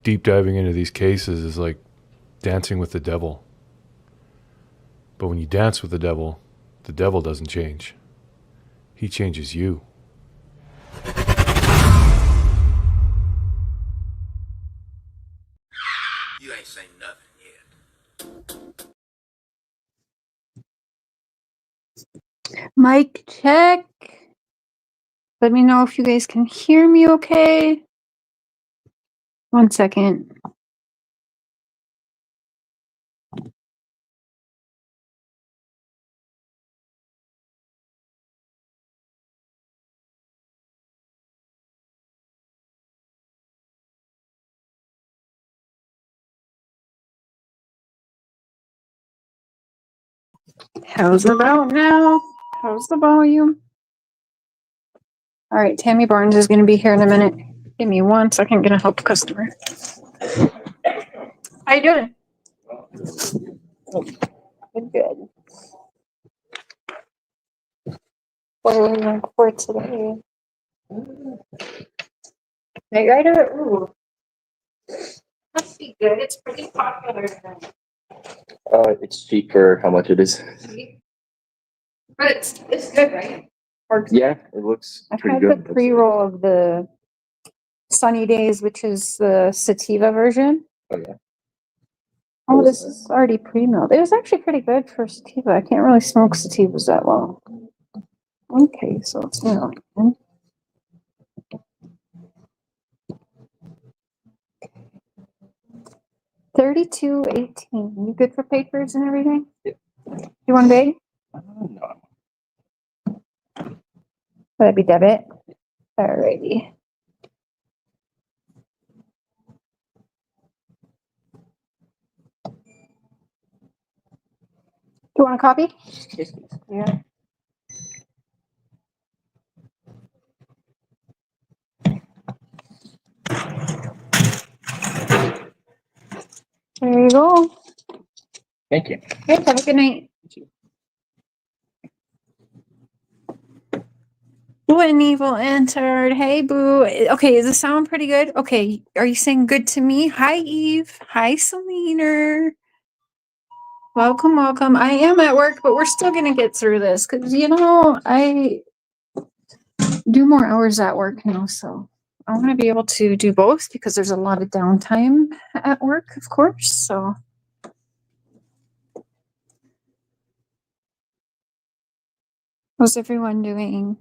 deep diving into these cases is like dancing with the devil. But when you dance with the devil doesn't change. He changes you. You ain't saying nothing yet. Mic check. Let me know if you guys can hear me okay. 1 second. How's about now? How's the volume? All right, Tammy Barnes is going to be here in a minute. Give me 1 second. Going to help a customer. How you doing? Good. What are we doing for today? Night Rider? Ooh. Must be good. It's pretty popular. It's cheap for how much it is. But it's good, right? Yeah, it looks pretty good. I had the pre-roll of the Sunny Days, which is the sativa version. Oh, yeah. Oh, this is already pre-milled. It was actually pretty good for sativa. I can't really smoke sativas that well. Okay, so it's milled. 32.18. You good for papers and everything? Yeah. You want a bag? No. Would that be debit? Alrighty. Do you want a copy? Yes, please. Yeah. There you go. Thank you. Okay, have a good night. When Evil entered. Hey, Boo. Okay, is the sound pretty good? Okay, are you saying good to me? Hi, Eve. Hi, Selena. Welcome, welcome. I am at work, but we're still going to get through this because, you know, I do more hours at work now, so I want to be able to do both because there's a lot of downtime at work, of course, so. How's everyone doing?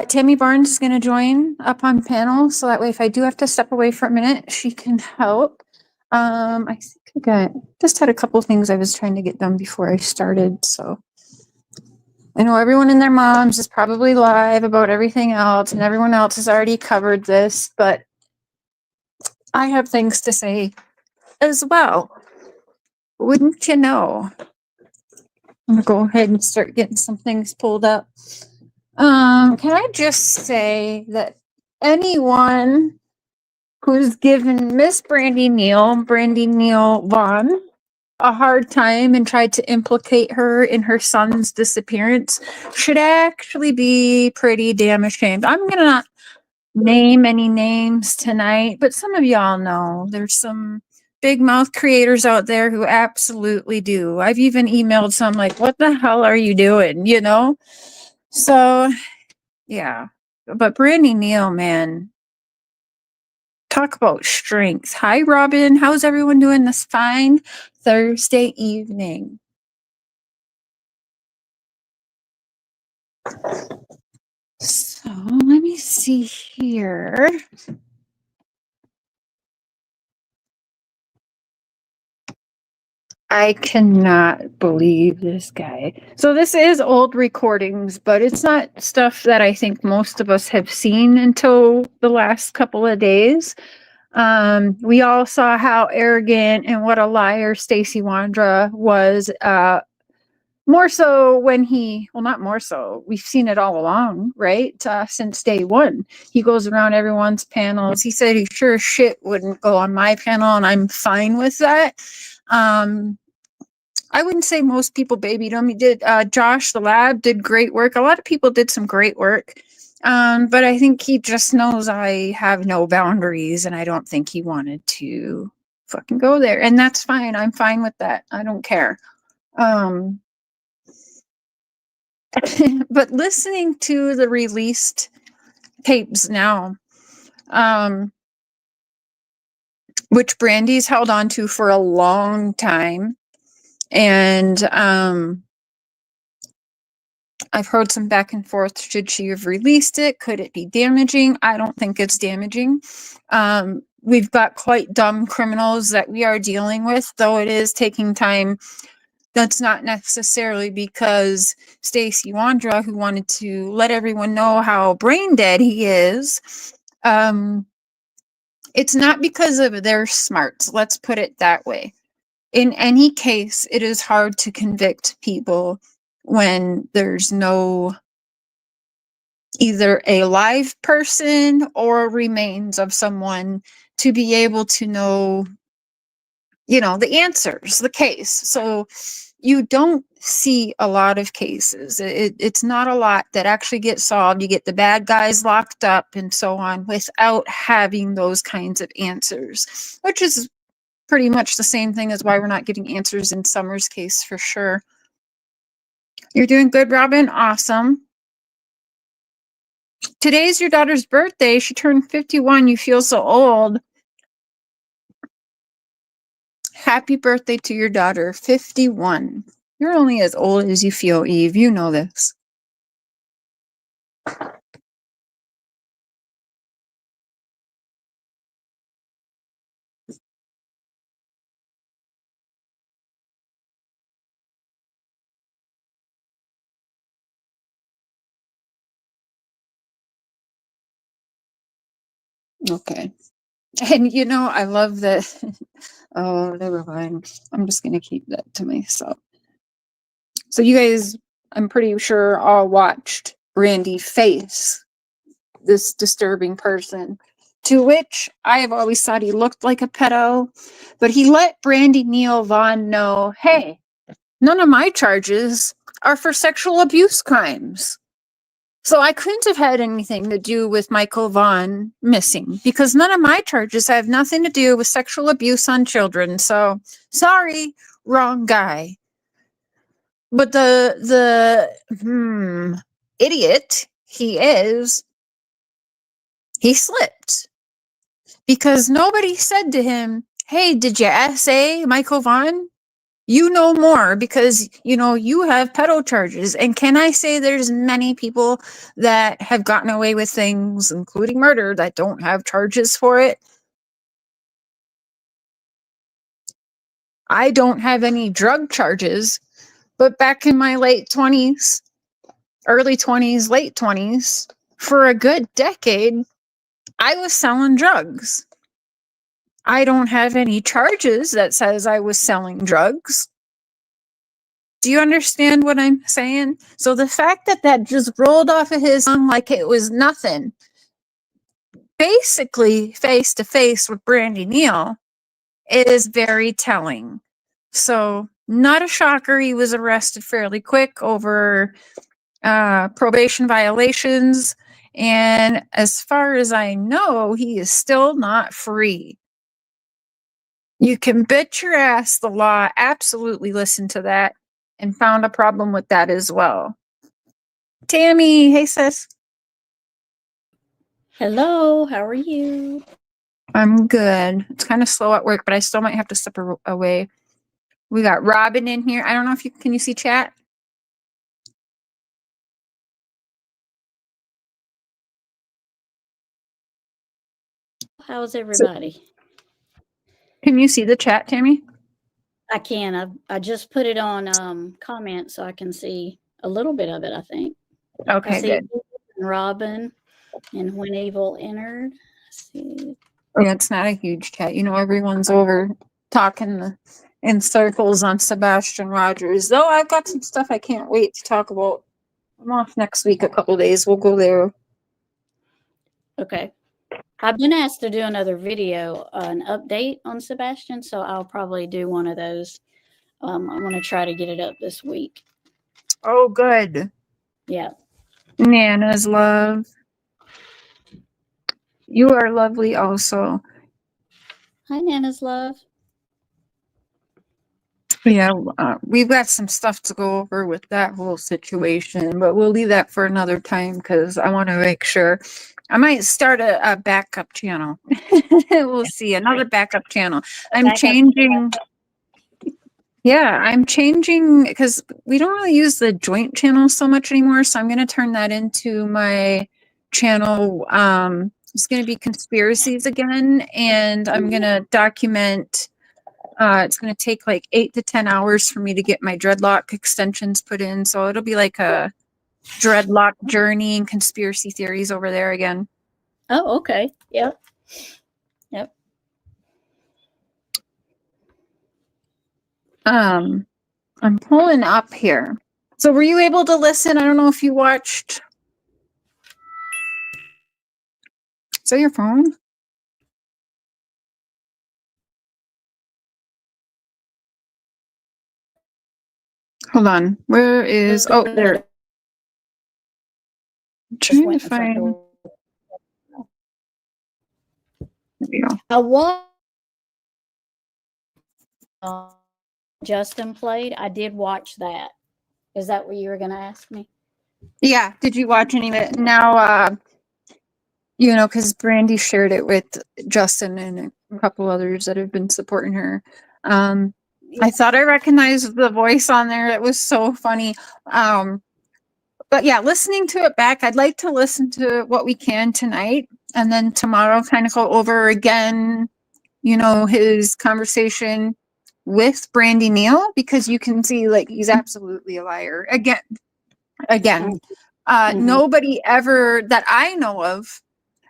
Tammy Barnes is going to join up on panel, so that way if I do have to step away for a minute, she can help. I think I just had a couple of things I was trying to get done before I started, so. I know everyone and their moms is probably live about everything else, and everyone else has already covered this, but I have things to say as well. Wouldn't you know? I'm gonna go ahead and start getting some things pulled up. Can I just say that anyone who's given Miss Brandy Neal Vaughn, a hard time and tried to implicate her in her son's disappearance should actually be pretty damn ashamed. I'm gonna not name any names tonight, but some of y'all know there's some big mouth creators out there who absolutely do. I've even emailed some like, what the hell are you doing? You know? So yeah, but Brandy Neal, man, talk about strength. Hi, Robin. How's everyone doing this fine Thursday evening? So let me see here. I cannot believe this guy. So this is old recordings, but it's not stuff that I think most of us have seen until the last couple of days. We all saw how arrogant and what a liar Stacey Wondra was, more so when not more so, we've seen it all along, right? Since day one. He goes around everyone's panels. He said he sure as shit wouldn't go on my panel, and I'm fine with that. I wouldn't say most people babied him. He did. Josh the Lab did great work. A lot of people did some great work. But I think he just knows I have no boundaries, and I don't think he wanted to fucking go there. And that's fine. I'm fine with that. I don't care. But listening to the released tapes now, which Brandy's held on to for a long time, and I've heard some back and forth. Should she have released it? Could it be damaging? I don't think it's damaging. We've got quite dumb criminals that we are dealing with, though it is taking time. That's not necessarily because Stacey Wondra, who wanted to let everyone know how brain dead he is, it's not because of their smarts. Let's put it that way. In any case, it is hard to convict people when there's no either a live person or remains of someone to be able to know, you know, the answers, the case. So you don't see a lot of cases. It's not a lot that actually get solved. You get the bad guys locked up and so on without having those kinds of answers, which is pretty much the same thing as why we're not getting answers in Summer's case for sure. You're doing good, Robin. Awesome. Today's your daughter's birthday. She turned 51. You feel so old. Happy birthday to your daughter, 51. You're only as old as you feel, Eve. You know this. Okay. And you know, I love that. Oh, never mind. I'm just going to keep that to myself. So you guys, I'm pretty sure all watched Randy face this disturbing person, to which I have always thought he looked like a pedo, but he let Brandy Neal Vaughn know, hey, none of my charges are for sexual abuse crimes. So I couldn't have had anything to do with Michael Vaughn missing because none of my charges have nothing to do with sexual abuse on children. So sorry, wrong guy. But the idiot he is, he slipped because nobody said to him, hey, did you SA Michael Vaughn? You know more because, you know, you have pedo charges. And can I say there's many people that have gotten away with things, including murder, that don't have charges for it? I don't have any drug charges, but back in my late 20s, early 20s, late 20s, for a good decade, I was selling drugs. I don't have any charges that says I was selling drugs. Do you understand what I'm saying? So the fact that that just rolled off of his tongue like it was nothing, basically face to face with Brandy Neal, is very telling. So not a shocker. He was arrested fairly quick over probation violations. And as far as I know, he is still not free. You can bet your ass the law absolutely listened to that and found a problem with that as well. Tammy, hey sis. Hello, how are you? I'm good. It's kind of slow at work, but I still might have to step away. We got Robin in here. I don't know if can you see chat? How's everybody? Can you see the chat, Tammy? I can. I just put it on comments so I can see a little bit of it, I think. Okay, I see good. Robin and When Evil Entered. Let's see. Yeah, it's not a huge chat. You know, everyone's over talking in circles on Sebastian Rogers. Though I've got some stuff I can't wait to talk about. I'm off next week, a couple days. We'll go there. Okay. I've been asked to do another video, an update on Sebastian, so I'll probably do one of those. I want to try to get it up this week. Oh, good. Yeah. Nana's love. You are lovely also. Hi, Nana's love. Yeah, we've got some stuff to go over with that whole situation, but we'll leave that for another time because I want to make sure. I might start a backup channel. We'll see, another backup channel. I'm Backup- changing. Yeah, I'm changing because we don't really use the joint channel so much anymore. So I'm going to turn that into my channel. It's going to be conspiracies again, and I'm going to document. It's going to take like 8 to 10 hours for me to get my dreadlock extensions put in. So it'll be like a dreadlock journey and conspiracy theories over there again. Oh, okay. Yep. Yep. I'm pulling up here. So were you able to listen? I don't know if you watched. Is that your phone? Hold on. Where is? Oh, there. I'm Just trying went to in the front find. door. There we go. I was Justin played. I did watch that. Is that what you were going to ask me? Yeah. Did you watch any of it? Now, you know, because Brandy shared it with Justin and a couple others that have been supporting her. I thought I recognized the voice on there. It was so funny. But yeah, listening to it back, I'd like to listen to what we can tonight, and then tomorrow kind of go over again, you know, his conversation with Brandy Neal, because you can see like he's absolutely a liar again. Nobody ever that I know of,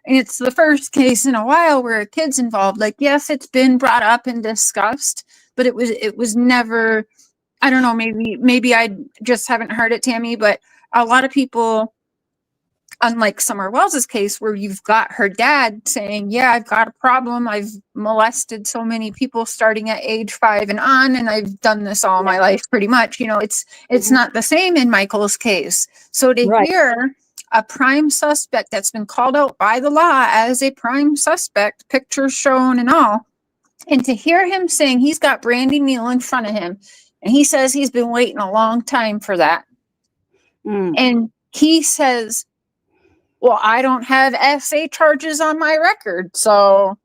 and it's the first case in a while where a kid's involved. Like, yes, it's been brought up and discussed, but it was never. I don't know. Maybe I just haven't heard it, Tammy. But a lot of people, unlike Summer Wells's case, where you've got her dad saying, "Yeah, I've got a problem. I've molested so many people starting at age 5 and on, and I've done this all my life, pretty much." You know, it's not the same in Michael's case. So to hear a prime suspect that's been called out by the law as a prime suspect, pictures shown and all, and to hear him saying he's got Brandy Neal in front of him, and he says he's been waiting a long time for that. And he says, well, I don't have SA charges on my record. So,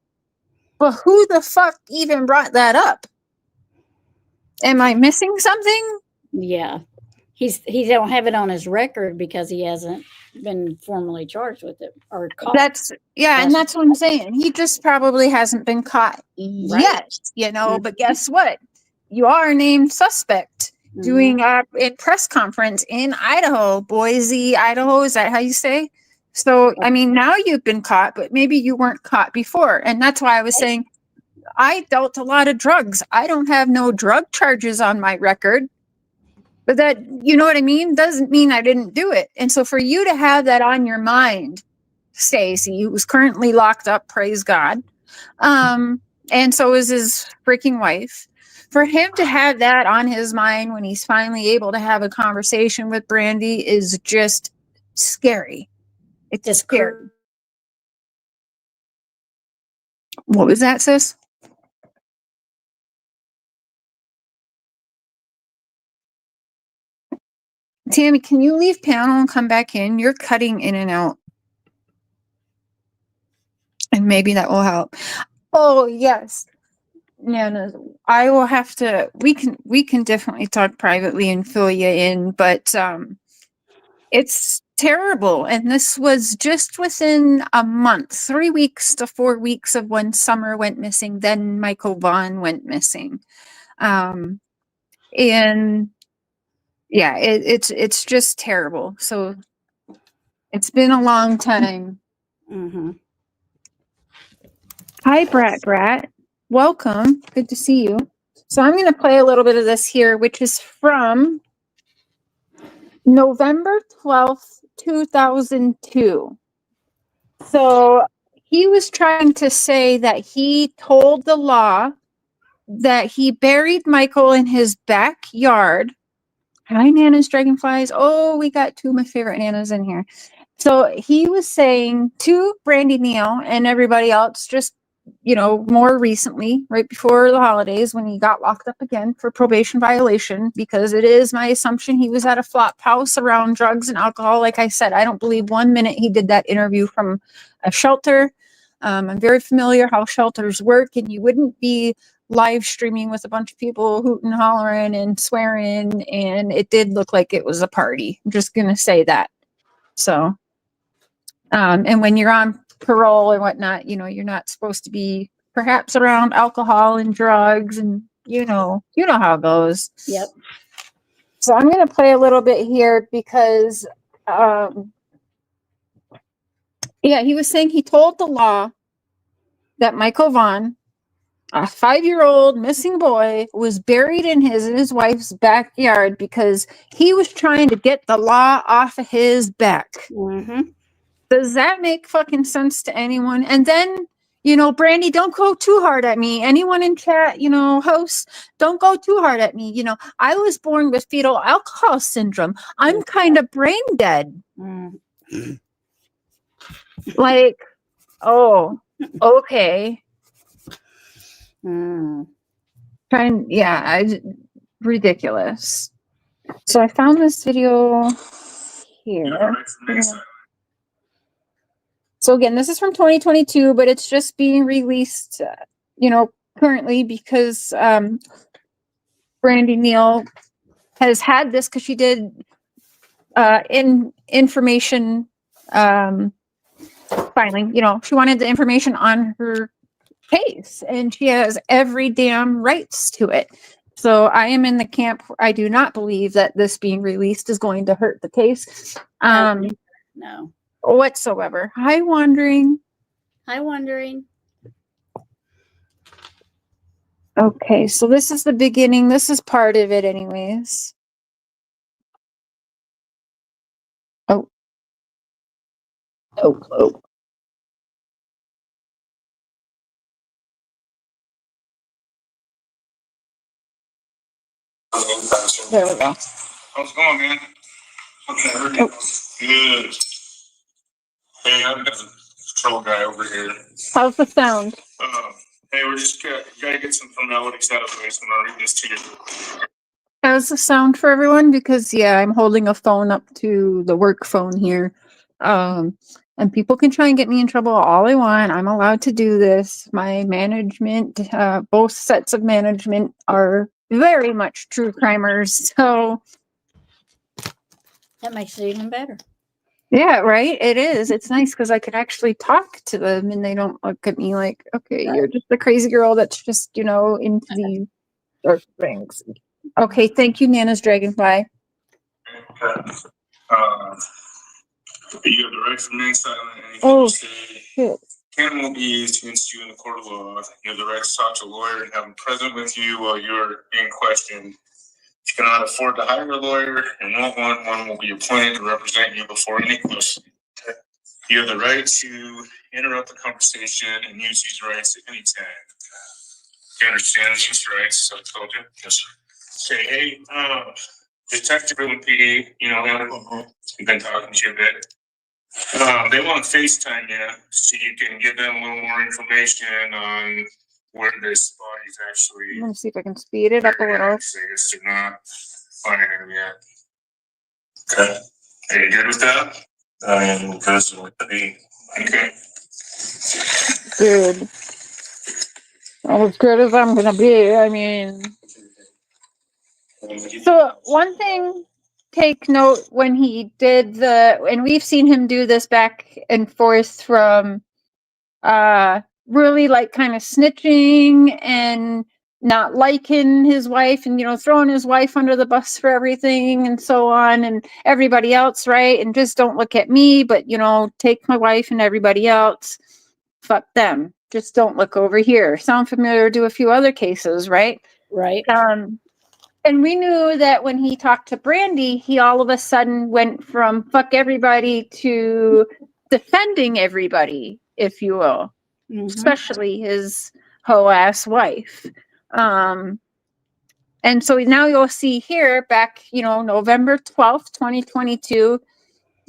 but who the fuck even brought that up? Am I missing something? Yeah. He don't have it on his record because he hasn't been formally charged with it or caught. And that's what I'm saying. He just probably hasn't been caught yet, you know, but guess what? You are a named suspect doing a press conference in Idaho, Boise, Idaho. Is that how you say? So, I mean, now you've been caught, but maybe you weren't caught before. And that's why I was saying I dealt a lot of drugs. I don't have no drug charges on my record. But that, you know what I mean? Doesn't mean I didn't do it. And so for you to have that on your mind, Stacey, who's currently locked up, praise God. And so is his freaking wife. For him to have that on his mind when he's finally able to have a conversation with Brandy is just scary. It's just scary. What was that, sis? Tammy, can you leave panel and come back in? You're cutting in and out. And maybe that will help. Oh, yes. Nana, I will have to, we can definitely talk privately and fill you in, but it's terrible. And this was just within a month, 3 weeks to 4 weeks of when Summer went missing, then Michael Vaughn went missing. And yeah, it's just terrible. So it's been a long time. Hi, Brat. Welcome. Good to see you. So I'm going to play a little bit of this here, which is from November 12th, 2002. So he was trying to say that he told the law that he buried Michael in his backyard. Hi, Nana's Dragonflies. Oh, we got two of my favorite Nanas in here. So he was saying to Brandy Neal and everybody else, just, you know, more recently, right before the holidays, when he got locked up again for probation violation, because it is my assumption he was at a flop house around drugs and alcohol. Like I said, I don't believe 1 minute he did that interview from a shelter. I'm very familiar how shelters work, and you wouldn't be live streaming with a bunch of people hooting, hollering, and swearing. And it did look like it was a party. I'm just going to say that. So, and when you're on parole and whatnot, you know, you're not supposed to be perhaps around alcohol and drugs, and you know how it goes. Yep. So I'm going to play a little bit here because, yeah, he was saying he told the law that Michael Vaughn, a 5-year-old missing boy, was buried in his wife's backyard because he was trying to get the law off of his back. Mm-hmm. Does that make fucking sense to anyone? And then, you know, Brandy, don't go too hard at me. Anyone in chat, you know, hosts, don't go too hard at me. You know, I was born with fetal alcohol syndrome. I'm kind of brain dead. Mm-hmm. Like, oh, okay. Mm. Ridiculous. So I found this video here. So again, this is from 2022, but it's just being released, you know, currently because Brandy Neal has had this because she did information filing. You know, she wanted the information on her case, and she has every damn rights to it. So I am in the camp. I do not believe that this being released is going to hurt the case. No. Whatsoever. Hi, Wandering. Hi, Wondering. Okay, so this is the beginning. This is part of it anyways. Oh. There we go. How's it going, man? Okay, good. Hey, I'm the control guy over here. How's the sound? Hey, we're just gotta get some formalities out of the way, so I'm gonna read this to you. How's the sound for everyone? Because yeah, I'm holding a phone up to the work phone here. And people can try and get me in trouble all they want. I'm allowed to do this. My management, both sets of management are very much true crimers. So That makes it even better. yeah, right. It is. It's nice because I can actually talk to them and they don't look at me like, okay, you're just a crazy girl that's just, you know, into these dark things. Okay, thank you, Nana's Dragonfly. Okay. You have the right to remain silent. Anything Oh, you say shit. can will be used against you in the court of law. You have the right to talk to a lawyer and have him present with you while you're in question. If you cannot afford to hire a lawyer and want one will be appointed to represent you before any question. You have the right to interrupt the conversation and use these rights at any time. Do you understand these rights? I told you. Yes, sir. Okay, hey, Detective PD, you know him. We've been talking to you a bit. They want to FaceTime you so you can give them a little more information on where this body's actually. I'm gonna see if I can speed it up a little. I guess they're not finding him yet. Okay. Are you good with that? I am because of the. Okay. Dude. As good as I'm gonna be, I mean. So one thing, take note when he did and we've seen him do this back and forth from really like kind of snitching and not liking his wife and, you know, throwing his wife under the bus for everything and so on, and everybody else, right? And just don't look at me, but, you know, take my wife and everybody else. Fuck them. Just don't look over here. Sound familiar to a few other cases, right? Right. And we knew that when he talked to Brandy, he all of a sudden went from fuck everybody to defending everybody, if you will, especially his hoe ass wife. And so now you'll see here back, you know, November 12th, 2022,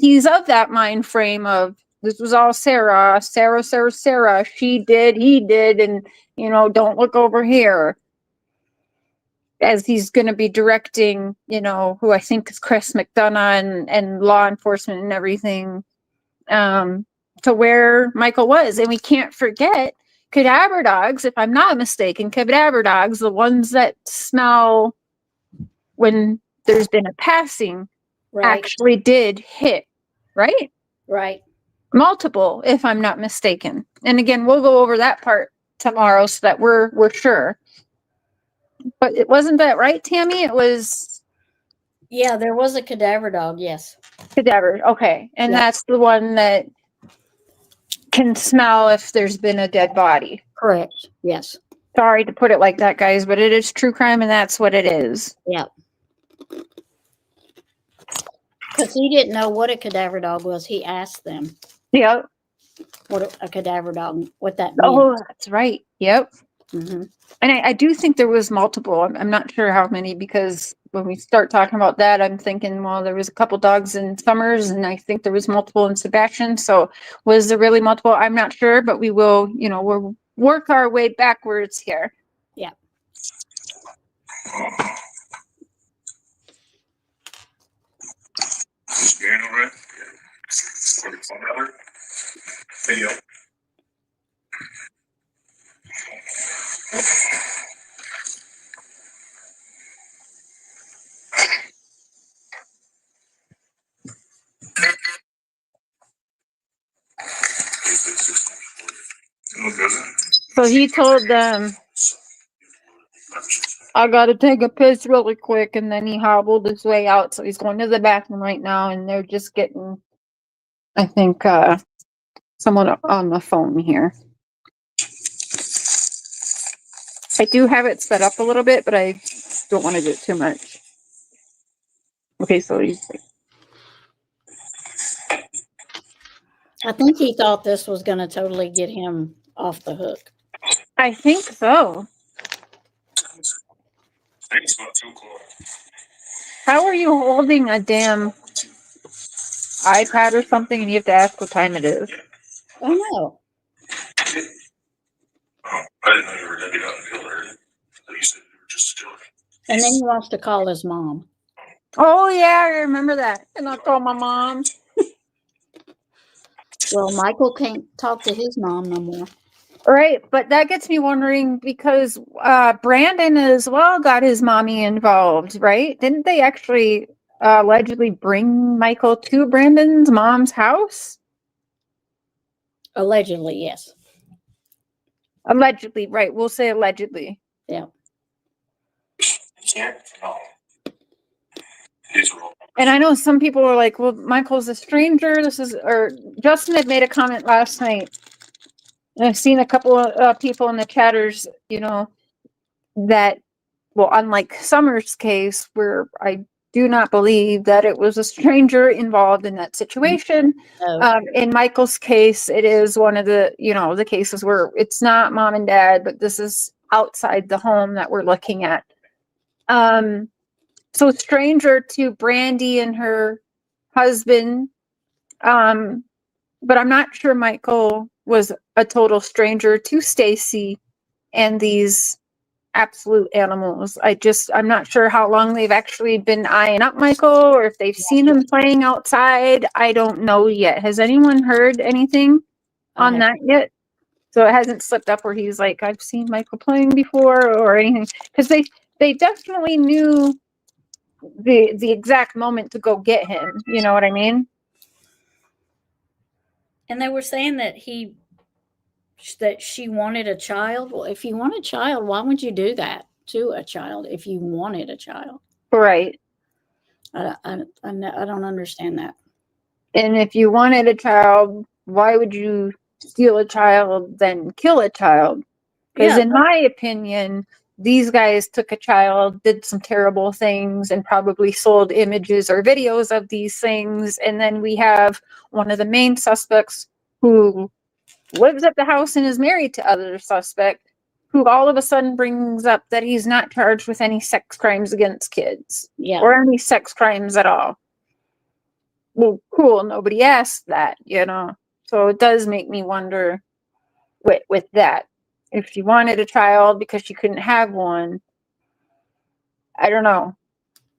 he's of that mind frame of this was all Sarah, she did, he did, and don't look over here. As he's going to be directing, who I think is Chris McDonough and law enforcement and everything, to where Michael was. And we can't forget cadaver dogs, if I'm not mistaken, cadaver dogs, the ones that smell when there's been a passing, actually did hit, right? Right. Multiple, if I'm not mistaken. And again, we'll go over that part tomorrow so that we're sure. But it wasn't that right, Tammy? It was... Yeah, there was a cadaver dog, yes. Cadaver, okay. And Yep. that's the one that can smell if there's been a dead body. Correct, yes. Sorry to put it like that, guys, but it is true crime, and that's what it is. Yep. Because he didn't know what a cadaver dog was. He asked them Yep. what a cadaver dog, what that meant. Oh, that's right. Yep. Mm-hmm. And I do think there was multiple. I'm not sure how many, because when we start talking about that, I'm thinking, well, there was a couple dogs in Summers, and I think there was multiple in Sebastian. So was there really multiple? I'm not sure, but we will, we'll work our way backwards here. Yeah. Daniel, right? Video. So he told them, I gotta take a piss really quick, and then he hobbled his way out. So he's going to the bathroom right now, and they're just getting, I think, someone on the phone here. I do have it set up a little bit, but I don't want to do it too much. Okay, so he's... I think he thought this was going to totally get him off the hook. I think so. How are you holding a damn iPad or something and you have to ask what time it is? Oh, no. I didn't know you were going to get out until early. You said you were just still. And then he wants to call his mom. Oh, yeah, I remember that. And I called my mom. Well, Michael can't talk to his mom no more. Right, but that gets me wondering, because Brandon as well got his mommy involved, right? Didn't they actually allegedly bring Michael to Brandon's mom's house? Allegedly, yes. Allegedly, right. We'll say allegedly. Yeah. And I know some people are like, well, Michael's a stranger. Or Justin had made a comment last night. And I've seen a couple of people in the chatters, that, well, unlike Summer's case, where I do not believe that it was a stranger involved in that situation. No. In Michael's case, it is one of the, the cases where it's not mom and dad, but this is outside the home that we're looking at. So stranger to Brandy and her husband. But I'm not sure Michael was a total stranger to Stacey and these absolute animals. I'm not sure how long they've actually been eyeing up Michael, or if they've seen him playing outside. I don't know yet. Has anyone heard anything on that yet? So it hasn't slipped up where he's like, I've seen Michael playing before or anything. Because they definitely knew the exact moment to go get him. You know what I mean? And they were saying that she wanted a child. Well, if you want a child, why would you do that to a child if you wanted a child? Right. I don't understand that. And if you wanted a child, why would you steal a child, then kill a child? Because in my opinion, these guys took a child, did some terrible things, and probably sold images or videos of these things. And then we have one of the main suspects who lives at the house and is married to other suspect, who all of a sudden brings up that he's not charged with any sex crimes against kids, or any sex crimes at all. well, cool. Nobody asked that, you know. So it does make me wonder with that. If she wanted a child because she couldn't have one, I don't know.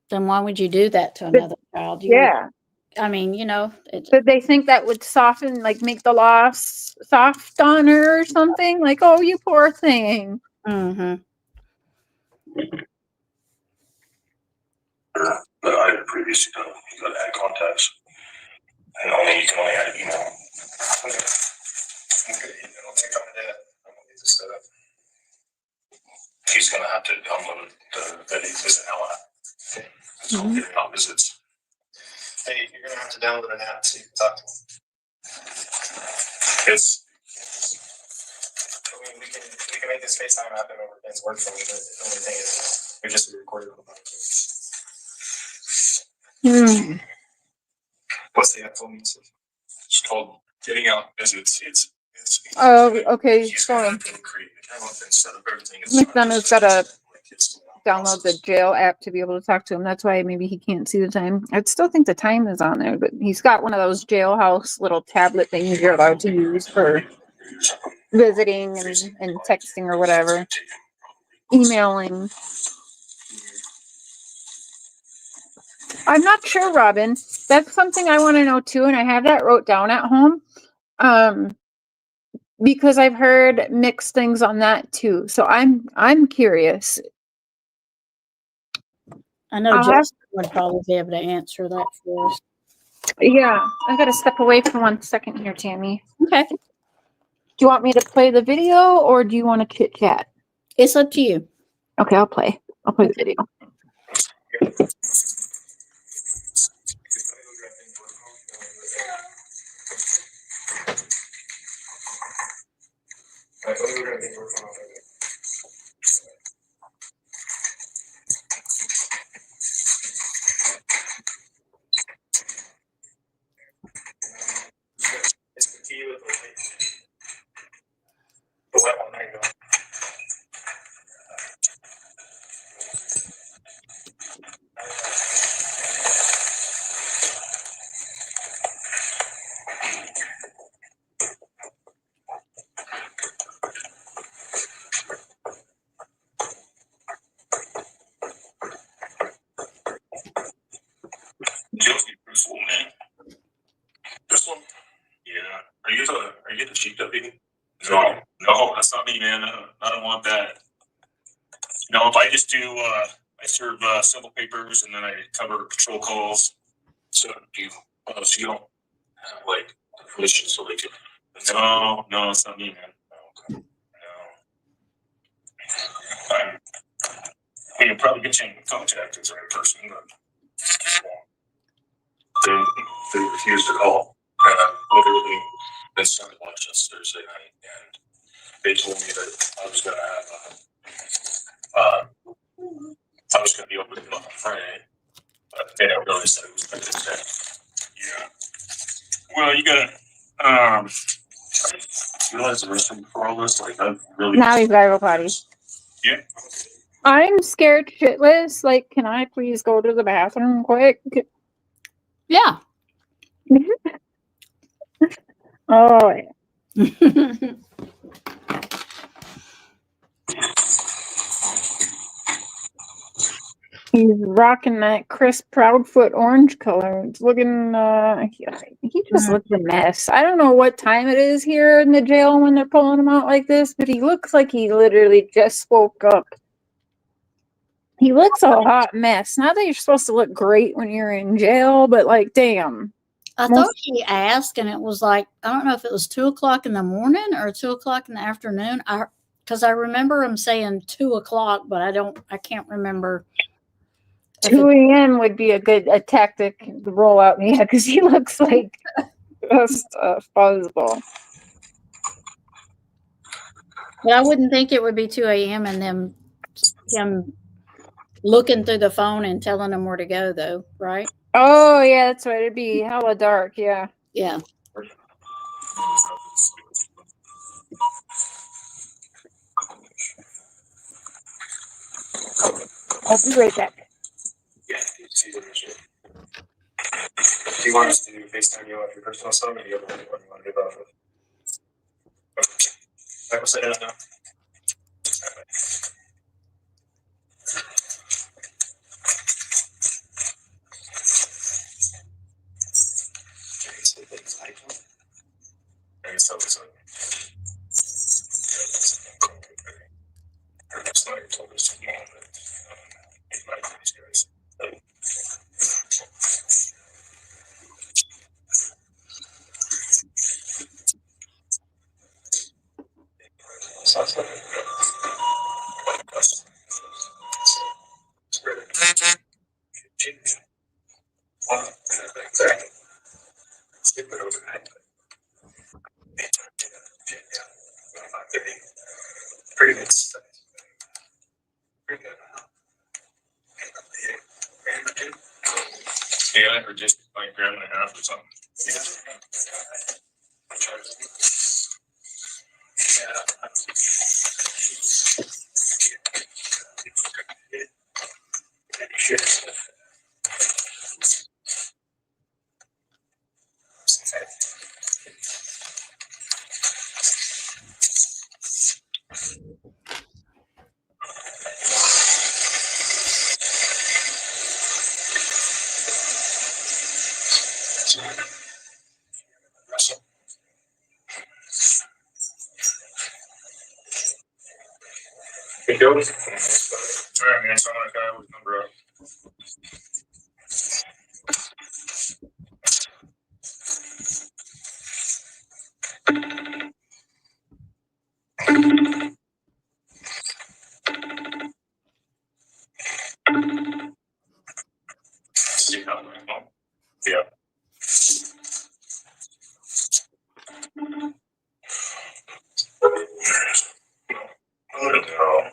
Then why would you do that to another child? Yeah. I mean, you know, it, Did they think that would soften, like make the loss soft on her or something? Like, oh, you poor thing. mhm. But I had previously done, you got to add contacts. And you can only add email. Okay. It'll take up a day. I'm going to get this set up. He's going to have to download the visit now app. So we'll get out visits. Hey, you're going to have to download an app so you can talk to him. It's, I mean, we can make this FaceTime happen over Ben's work for me, but the only thing is we just recorded on the podcast. What's the app called? It's called Getting Out Visits. It's Oh, okay. he's So going to create the account and set up everything. McDonough's got to download the jail app to be able to talk to him. That's why maybe he can't see the time. I'd still think the time is on there, but he's got one of those jailhouse little tablet things you're allowed to use for visiting and texting or whatever, emailing. I'm not sure, Robin. That's something I want to know too, and I have that wrote down at home. Because I've heard mixed things on that too. So I'm curious. I know Justin would probably be able to answer that for us. Yeah, I gotta step away for 1 second here, Tammy. Okay. Do you want me to play the video or do you want to chit chat? It's up to you. Okay, I'll play the video. It's the key with the wet one. There you go. This one, man. This one? Yeah. Are you getting the cheap deputy? No, that's not me, man. I don't want that. No, if I just do, I serve civil papers and then I cover patrol calls. So do you have like permission so they can? No, it's not me, man. Okay. No. I mean, probably get you in contact with the right person, but they refused to call. And I literally been started lunch this Thursday night, and they told me that I was gonna have I was gonna be open on Friday, but they didn't realize that it was Thursday. Yeah. Well, you gotta realize the restroom before all this. Like, I've really Now he's gotta go potty. Yeah. I'm scared shitless. Like, can I please go to the bathroom quick? Yeah. Oh, yeah. He's rocking that crisp Proudfoot orange color. It's looking, he just looks a mess. I don't know what time it is here in the jail when they're pulling him out like this, but he looks like he literally just woke up. He looks a hot mess. Not that you're supposed to look great when you're in jail, but like, damn. I thought he asked, and it was like, I don't know if it was 2:00 in the morning or 2:00 in the afternoon. Because I remember him saying 2:00, but I can't remember. 2 a.m. would be a tactic to roll out. Yeah, because he looks like just a fuzzball. But I wouldn't think it would be 2 a.m. and then him looking through the phone and telling him where to go, though, right? Oh, yeah, that's right. It'd be hella dark, yeah. Yeah. I'll be right back. Yeah. Do you want us to FaceTime you off your personal cell, or do you have one you want to give off of? Okay. I will sit down now. Skip it overnight. Pretty good stuff. Pretty good. Yeah, or just like gram and a half or something. It goes. All right, man. So I'm gonna dial his number up. See how my phone. Yeah. Oh no.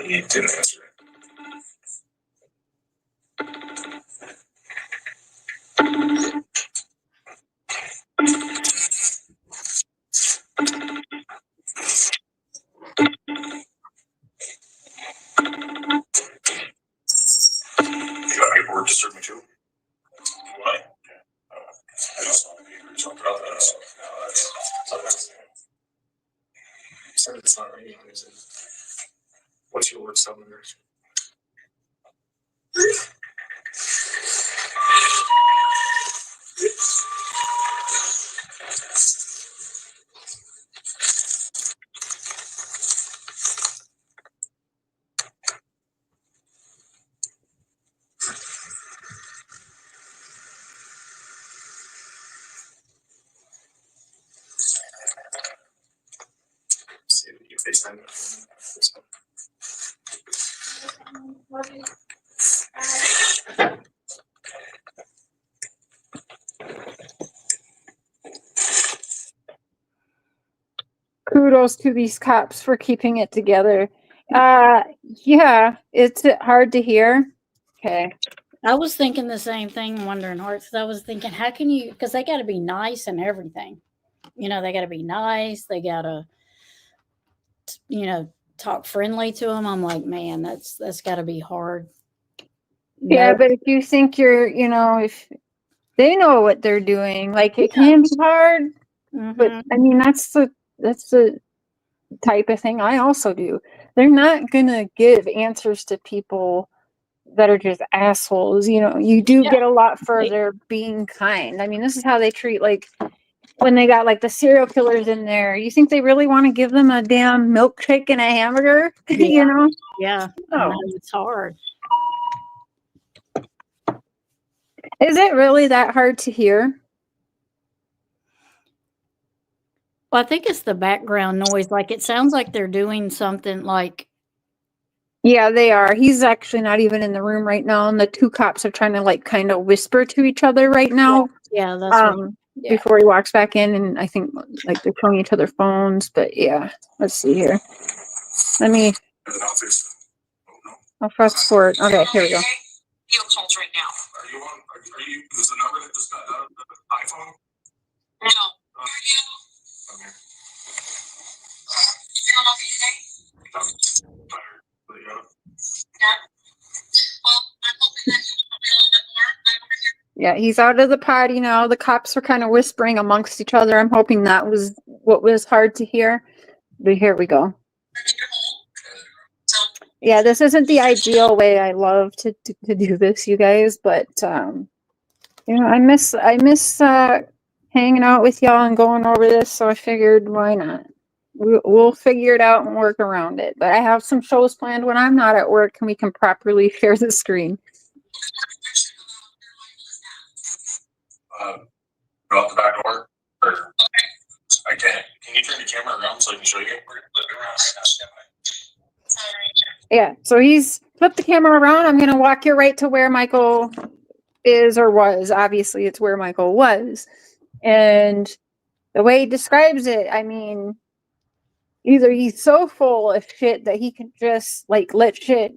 He didn't answer it. You got paperwork to serve me too? Why? I just saw the papers. I'll drop that. Said it's not raining, is it? What's your work cell number? See if you FaceTime this one. Kudos to these cops for keeping it together. Yeah, it's hard to hear. Okay. I was thinking the same thing, wondering hearts. I was thinking, how can you? Because they got to be nice and everything. You know, they got to be nice. They got to, you know, talk friendly to them. I'm like, man, that's got to be hard. Yeah, Nope. but if you think you're, you know, if they know what they're doing, like it can be hard. But Mhm. I mean, that's the type of thing I also do. They're not gonna give answers to people that are just assholes. You know, you do get a lot further being kind. I mean, this is how they treat, like, when they got like the serial killers in there. You think they really want to give them a damn milkshake and a hamburger? Yeah. You know? Yeah, I No. know, it's hard. Is it really that hard to hear? Well, I think it's the background noise. Like it sounds like they're doing something like. Yeah, they are. He's actually not even in the room right now, and the two cops are trying to like kind of whisper to each other right now. Yeah, that's what. Yeah. Before he walks back in, and I think like they're showing each other phones. But yeah, let's see here. Let me. I'll fast forward. Okay, here we go. Your calls right now. Are you on? Are you? Is the number that just got out of the iPhone? No. Okay. You on okay today? I'm tired. Yeah. Well, I'm hoping that you'll help me a little bit more. I'm over here Yeah, he's out of the potty now. The cops are kind of whispering amongst each other. I'm hoping that was what was hard to hear. But here we go. Yeah, this isn't the ideal way I love to do this, you guys, but you know, I miss hanging out with y'all and going over this, so I figured why not? We'll figure it out and work around it. But I have some shows planned when I'm not at work and we can properly share the screen. Go out the back door? Or I can't. Can you turn the camera around so I can show you? Yeah, so he's flipped the camera around. I'm going to walk you right to where Michael is or was. Obviously, it's where Michael was. And the way he describes it, I mean, either he's so full of shit that he can just like let shit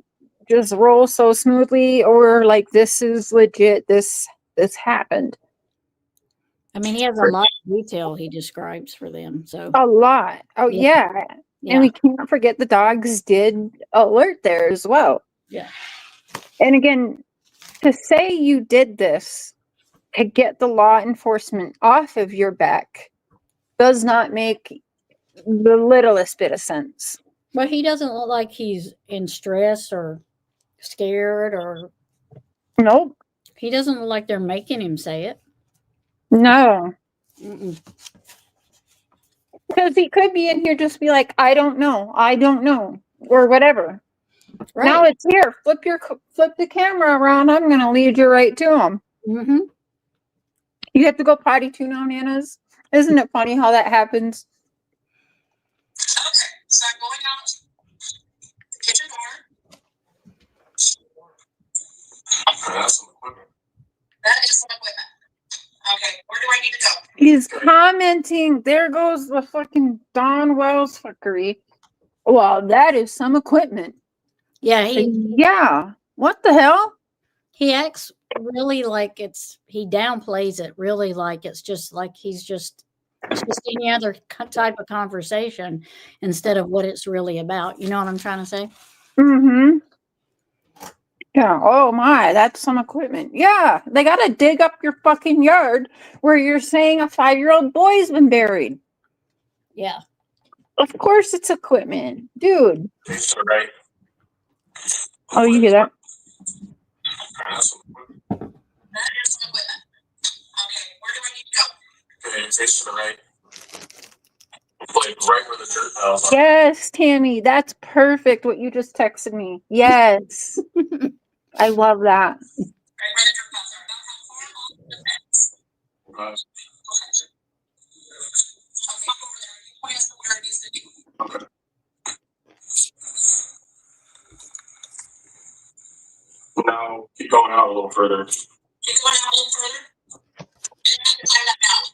just roll so smoothly, or like this is legit. This happened. I mean, he has a lot of detail he describes for them. So A lot. Oh yeah. And we can't forget the dogs did alert there as well. Yeah. And again, to say you did this to get the law enforcement off of your back does not make the littlest bit of sense. Well, he doesn't look like he's in stress or scared, or Nope. he doesn't look like they're making him say it. No. Mm-mm. Because he could be in here just be like, I don't know, or whatever. Right. Now it's here. Flip the camera around. I'm going to lead you right to him. Mm-hmm. You have to go potty too now, Nanas. Isn't it funny how that happens? Okay, so I'm going out the kitchen door. That's some equipment. That is some equipment. Okay, where do I need to go? He's commenting. There goes the fucking Don Wells fuckery. Well, that is some equipment. Yeah, Yeah. What the hell? he acts really like he downplays it really like it's just like it's just any other type of conversation instead of what it's really about. You know what I'm trying to say? Mm-hmm. Yeah. Oh my, that's some equipment. Yeah. They got to dig up your fucking yard where you're saying a 5-year-old boy's been buried. Yeah. Of course it's equipment. Dude. It's all right. Oh, you hear that? That's some equipment. That is some equipment. Okay, where do I need to go? Okay, face to the right. Like right where the dirt piles are. Yes, Tammy. That's perfect what you just texted me. Yes. I love that. Right where the dirt piles are. About how far off the fence? Right. I'll walk over there. You point us to where it needs to be. Okay. Now keep going out a little further. Keep going out a little further. You have to climb that mound.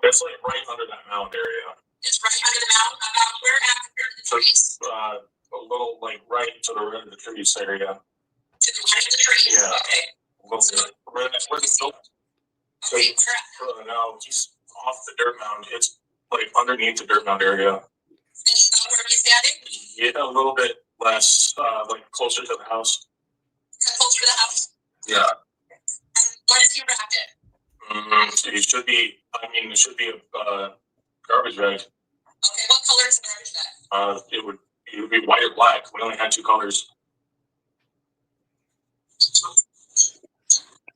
It's like right under that mound area. It's right under the mound. About where after the So trees? a little like right to the right of the trees area. To the right of the trees. Yeah. Okay. A little bit. Where the building. So Okay, where at? now he's off the dirt mound. It's like underneath the dirt mound area. And he's not where he's standing? Yeah, a little bit less, like closer to the house. Closer to the house? Yeah. And what is he wrapped in? So it should be. I mean, it should be a garbage bag. Okay, what color is the garbage bag? It would be white or black. We only had 2 colors.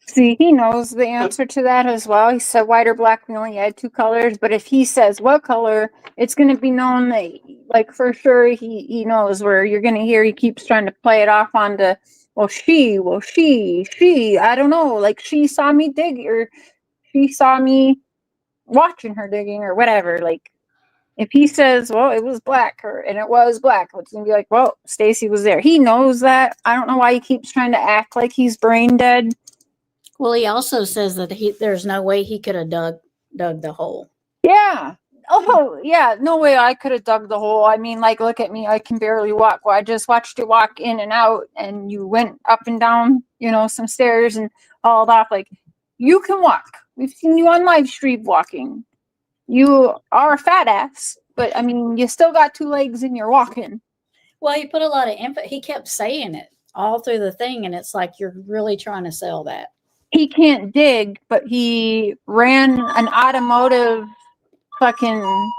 See, he knows the answer to that as well. He said white or black, we only had 2 colors. But if he says what color, it's going to be known that, like, for sure he knows, where you're going to hear he keeps trying to play it off onto, she, I don't know, like she saw me dig, or she saw me watching her digging, or whatever. Like, if he says, well, it was black, and it was black, it's going to be like, well, Stacey was there. He knows that. I don't know why he keeps trying to act like he's brain dead. Well, he also says that there's no way he could have dug the hole. Yeah. Oh, yeah. No way I could have dug the hole. I mean, like, look at me. I can barely walk. Well, I just watched you walk in and out, and you went up and down, some stairs and hauled off. Like, you can walk. We've seen you on live stream walking. You are a fat ass, but I mean, you still got 2 legs and you're walking. Well, he put a lot of emphasis. He kept saying it all through the thing, and it's like you're really trying to sell that. he can't dig, but he ran an automotive fucking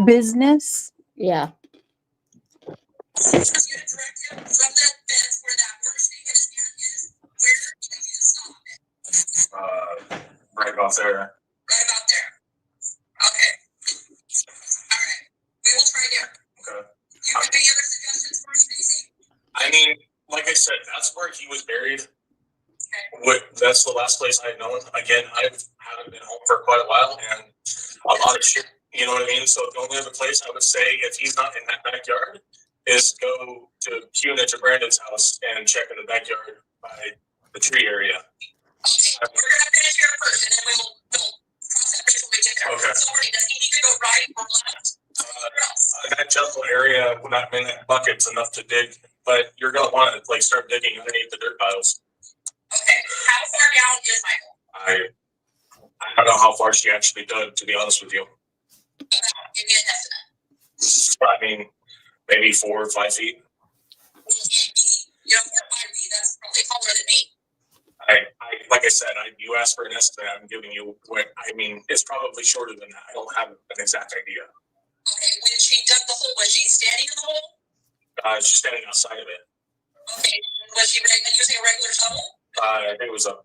business. Yeah. So you're gonna direct him from that fence where that worst thing his hand is, where can you stop it? Right about there. Right about there. Okay. All right. We will try there. Okay. You have any other suggestions for Stacey? I mean, like I said, that's where he was buried. That's the last place I've known. Again, I haven't been home for quite a while, and a lot of shit. You know what I mean? So the only other place I would say, if he's not in that backyard, is go to Cunit or Brandon's house and check in the backyard by the tree area. Okay, we're gonna finish here first, and then we'll cross that bridge when we get there. Okay. So, does he need to go right or left? That jungle area, when I'm in that bucket's enough to dig, but you're gonna want to like start digging underneath the dirt piles. Okay, how far down is Michael? I don't know how far she actually dug, to be honest with you. Give me an estimate. I mean, maybe 4 or 5 feet. You know, 4 or 5 feet, that's probably taller than me. Like I said, you asked for an estimate. I'm giving you what I mean. It's probably shorter than that. I don't have an exact idea. Okay, when she dug the hole, was she standing in the hole? She's standing outside of it. Okay, was she using a regular shovel? I think it was a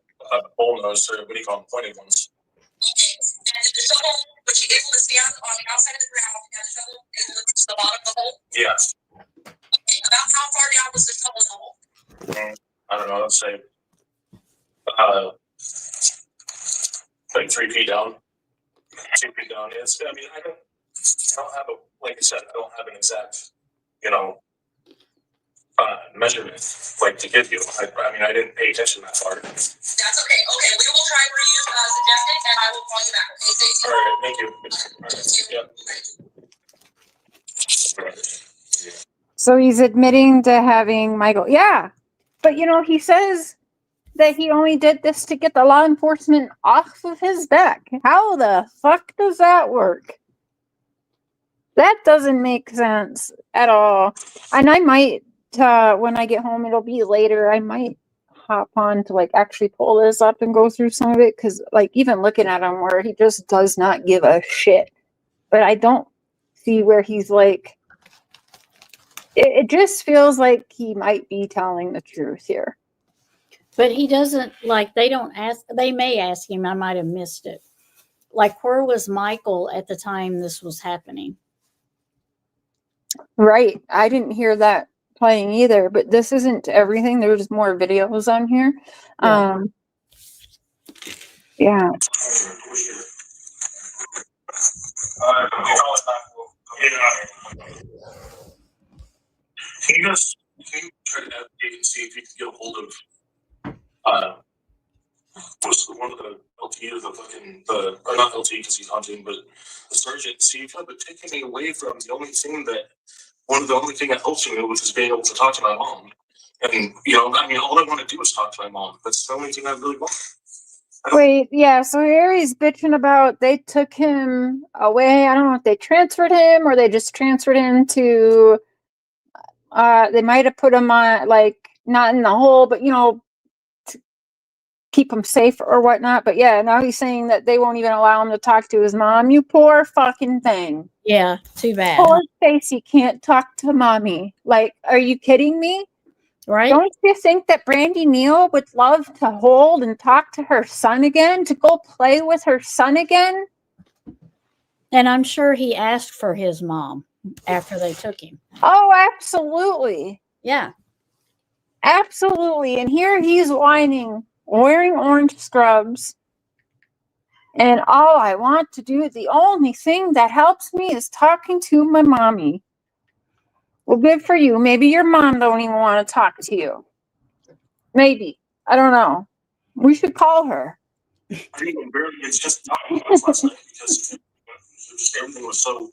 bullnose, or what do you call them, pointed ones. Okay, and did the shovel, was she able to stand on the outside of the ground and the shovel able to reach the bottom of the hole? Yes. Okay, about how far down was the shovel in the hole? I don't know. Let's say like 3 feet down. 2 feet down. It's. I mean, I don't have a, like I said, I don't have an exact, measurement like to give you. I mean, I didn't pay attention that far. That's okay. Okay, we will try where you suggested, and I will call you back. Okay, Stacey? All right, thank you. All right. Yep. So he's admitting to having Michael. Yeah. But he says that he only did this to get the law enforcement off of his back. How the fuck does that work? That doesn't make sense at all. And I might, when I get home, it'll be later, I might hop on to actually pull this up and go through some of it. Because even looking at him where he just does not give a shit. But I don't see where he's it just feels like he might be telling the truth here. But he doesn't, they don't ask, they may ask him, I might have missed it. Where was Michael at the time this was happening? Right. I didn't hear that playing either, but this isn't everything. There's more videos on here. Yeah. Can you try to navigate and see if you can get a hold of what's one of the LT or or not LT because he's hunting, but the sergeant, see if you could take me away from the only thing that helps me with is being able to talk to my mom. And I mean, all I want to do is talk to my mom. That's the only thing I really want. Wait, yeah, so here he's bitching about they took him away. I don't know if they transferred him or they just transferred him to they might have put him on not in the hole, but to keep him safe or whatnot. But yeah, now he's saying that they won't even allow him to talk to his mom. You poor fucking thing. Yeah, too bad. Poor Stacey can't talk to mommy. Are you kidding me? Right? Don't you think that Brandy Neal would love to hold and talk to her son again, to go play with her son again? And I'm sure he asked for his mom after they took him. Oh, absolutely. Yeah. Absolutely. And here he's whining, wearing orange scrubs. And all I want to do, the only thing that helps me is talking to my mommy. Well, good for you. Maybe your mom don't even want to talk to you. Maybe. I don't know. We should call her. I think it's just talking about us last night because everything was so.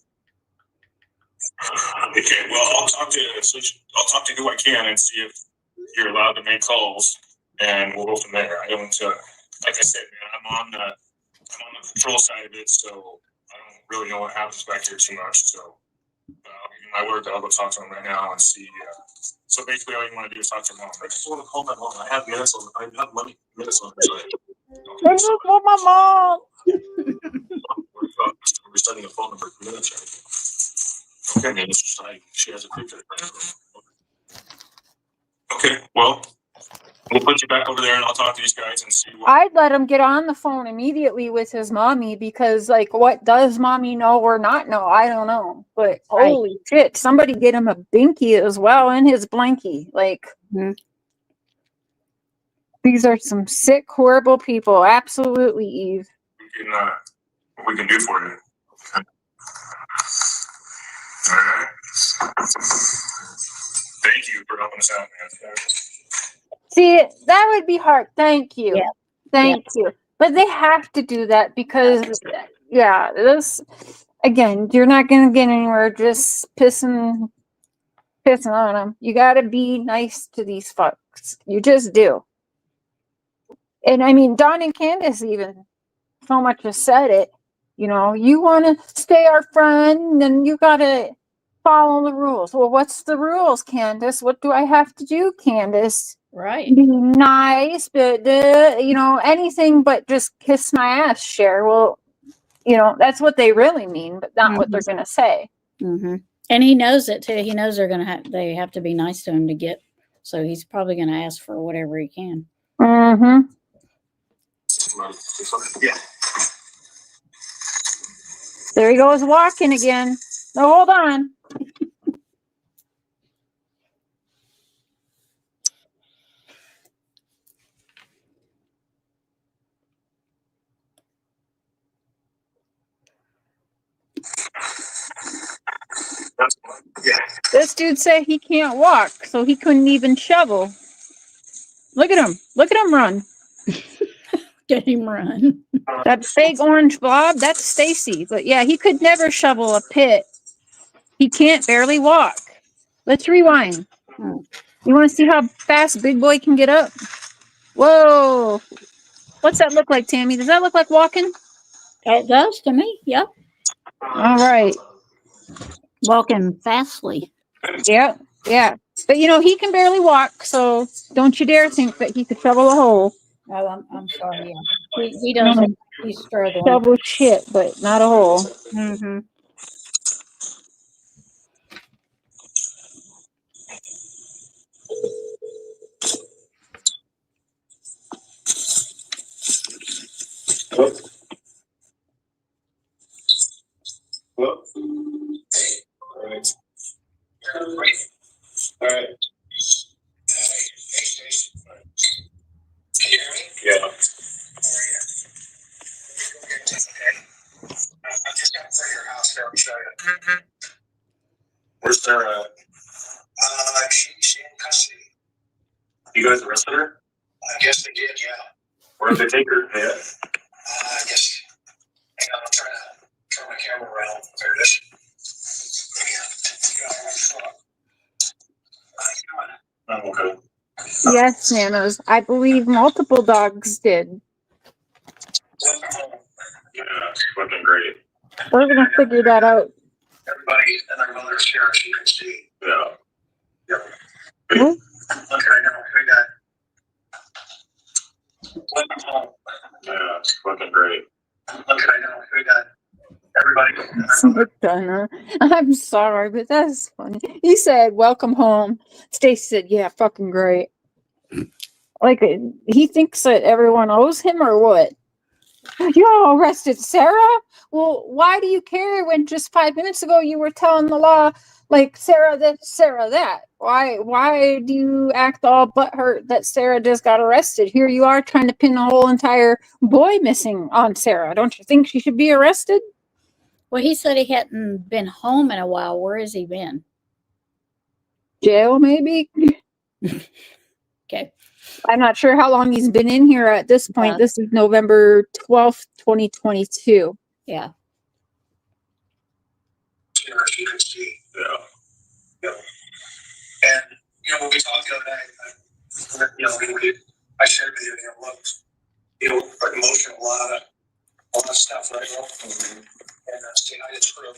Okay, well, I'll talk to who I can and see if you're allowed to make calls, and we'll go from there. I don't, like I said, man, I'm on the control side of it, so I don't really know what happens back here too much. So I'll give you my word that I'll go talk to him right now and see. So basically, all you want to do is talk to your mom. I just want to call my mom. I have minutes on. I have money minutes on her side. I just want my mom. We're sending a phone number. Okay, man, she has a picture. Okay, well, we'll put you back over there and I'll talk to these guys and see what. I'd let him get on the phone immediately with his mommy because, like, what does mommy know or not know? I don't know. But Right. holy shit, somebody get him a binky as well and his blankie. Like, Mhm. these are some sick, horrible people. Absolutely, Eve. What we can do for you. All right. Thank you for helping us out, man. See, that would be hard. Thank you. Yeah. Thank you. But they have to do that because, yeah, this, again, you're not going to get anywhere just pissing on them. You got to be nice to these fucks. You just do. And I mean, Dawn and Candace even so much as said it. You know, you want to stay our friend, then you got to follow the rules. Well, what's the rules, Candace? What do I have to do, Candace? Right. Be nice, but you know, anything but just kiss my ass, Cher. Well, you know, that's what they really mean, but not what they're gonna say. Mm-hmm. And he knows it too. He knows they have to be nice to him to get. So he's probably going to ask for whatever he can. Mm-hmm. Yeah. There he goes walking again. No, hold on. Yeah. This dude said he can't walk, so he couldn't even shovel. Look at him. Look at him run. Get him run. That big orange blob, that's Stacey. But yeah, he could never shovel a pit. He can't barely walk. Let's rewind. You want to see how fast Big Boy can get up? Whoa. What's that look like, Tammy? Does that look like walking? It does to me. Yep. All right. Walking fastly. Yeah. Yeah. But you know, he can barely walk, so don't you dare think that he could shovel a hole. Oh, I'm sorry. Yeah. He doesn't. He's struggling. Shovel shit, but not a hole. Mm-hmm. Well, all right. All right. Can you hear me? Yeah. How are you? I'm just going to your house there and show you. Where's Sarah at? She's in custody. You guys arrested her? I guess they did, yeah. Where did they take her? Yeah. I guess. Hang on, I'm trying to turn my camera around. There it is. I'm okay. Yes, Nanos. I believe multiple dogs did. Yeah, it's fucking great. We're gonna figure that out. Everybody and their mother's here, as you can see. Yeah. Yep. Hmm? Okay, now we got. Yeah, it's fucking great. Okay, now we got everybody. and their It's mother. McDonough. I'm sorry, but that's funny. He said, "Welcome home." Stacey said, "Yeah, fucking great." Like he thinks that everyone owes him, or what? You arrested Sarah? Well, why do you care when just 5 minutes ago you were telling the law like Sarah this, Sarah that? Why do you act all butthurt that Sarah just got arrested? Here you are trying to pin the whole entire boy missing on Sarah. Don't you think she should be arrested? Well, he said he hadn't been home in a while. Where has he been? Jail, maybe? Okay. I'm not sure how long he's been in here at this point. Yeah. This is November 12th, 2022. Yeah. Here, as you can see. Yeah. Yep. And, you know, when we talked the other night, I shared with you, like emotional, a lot of stuff, right? And see, I just sort of.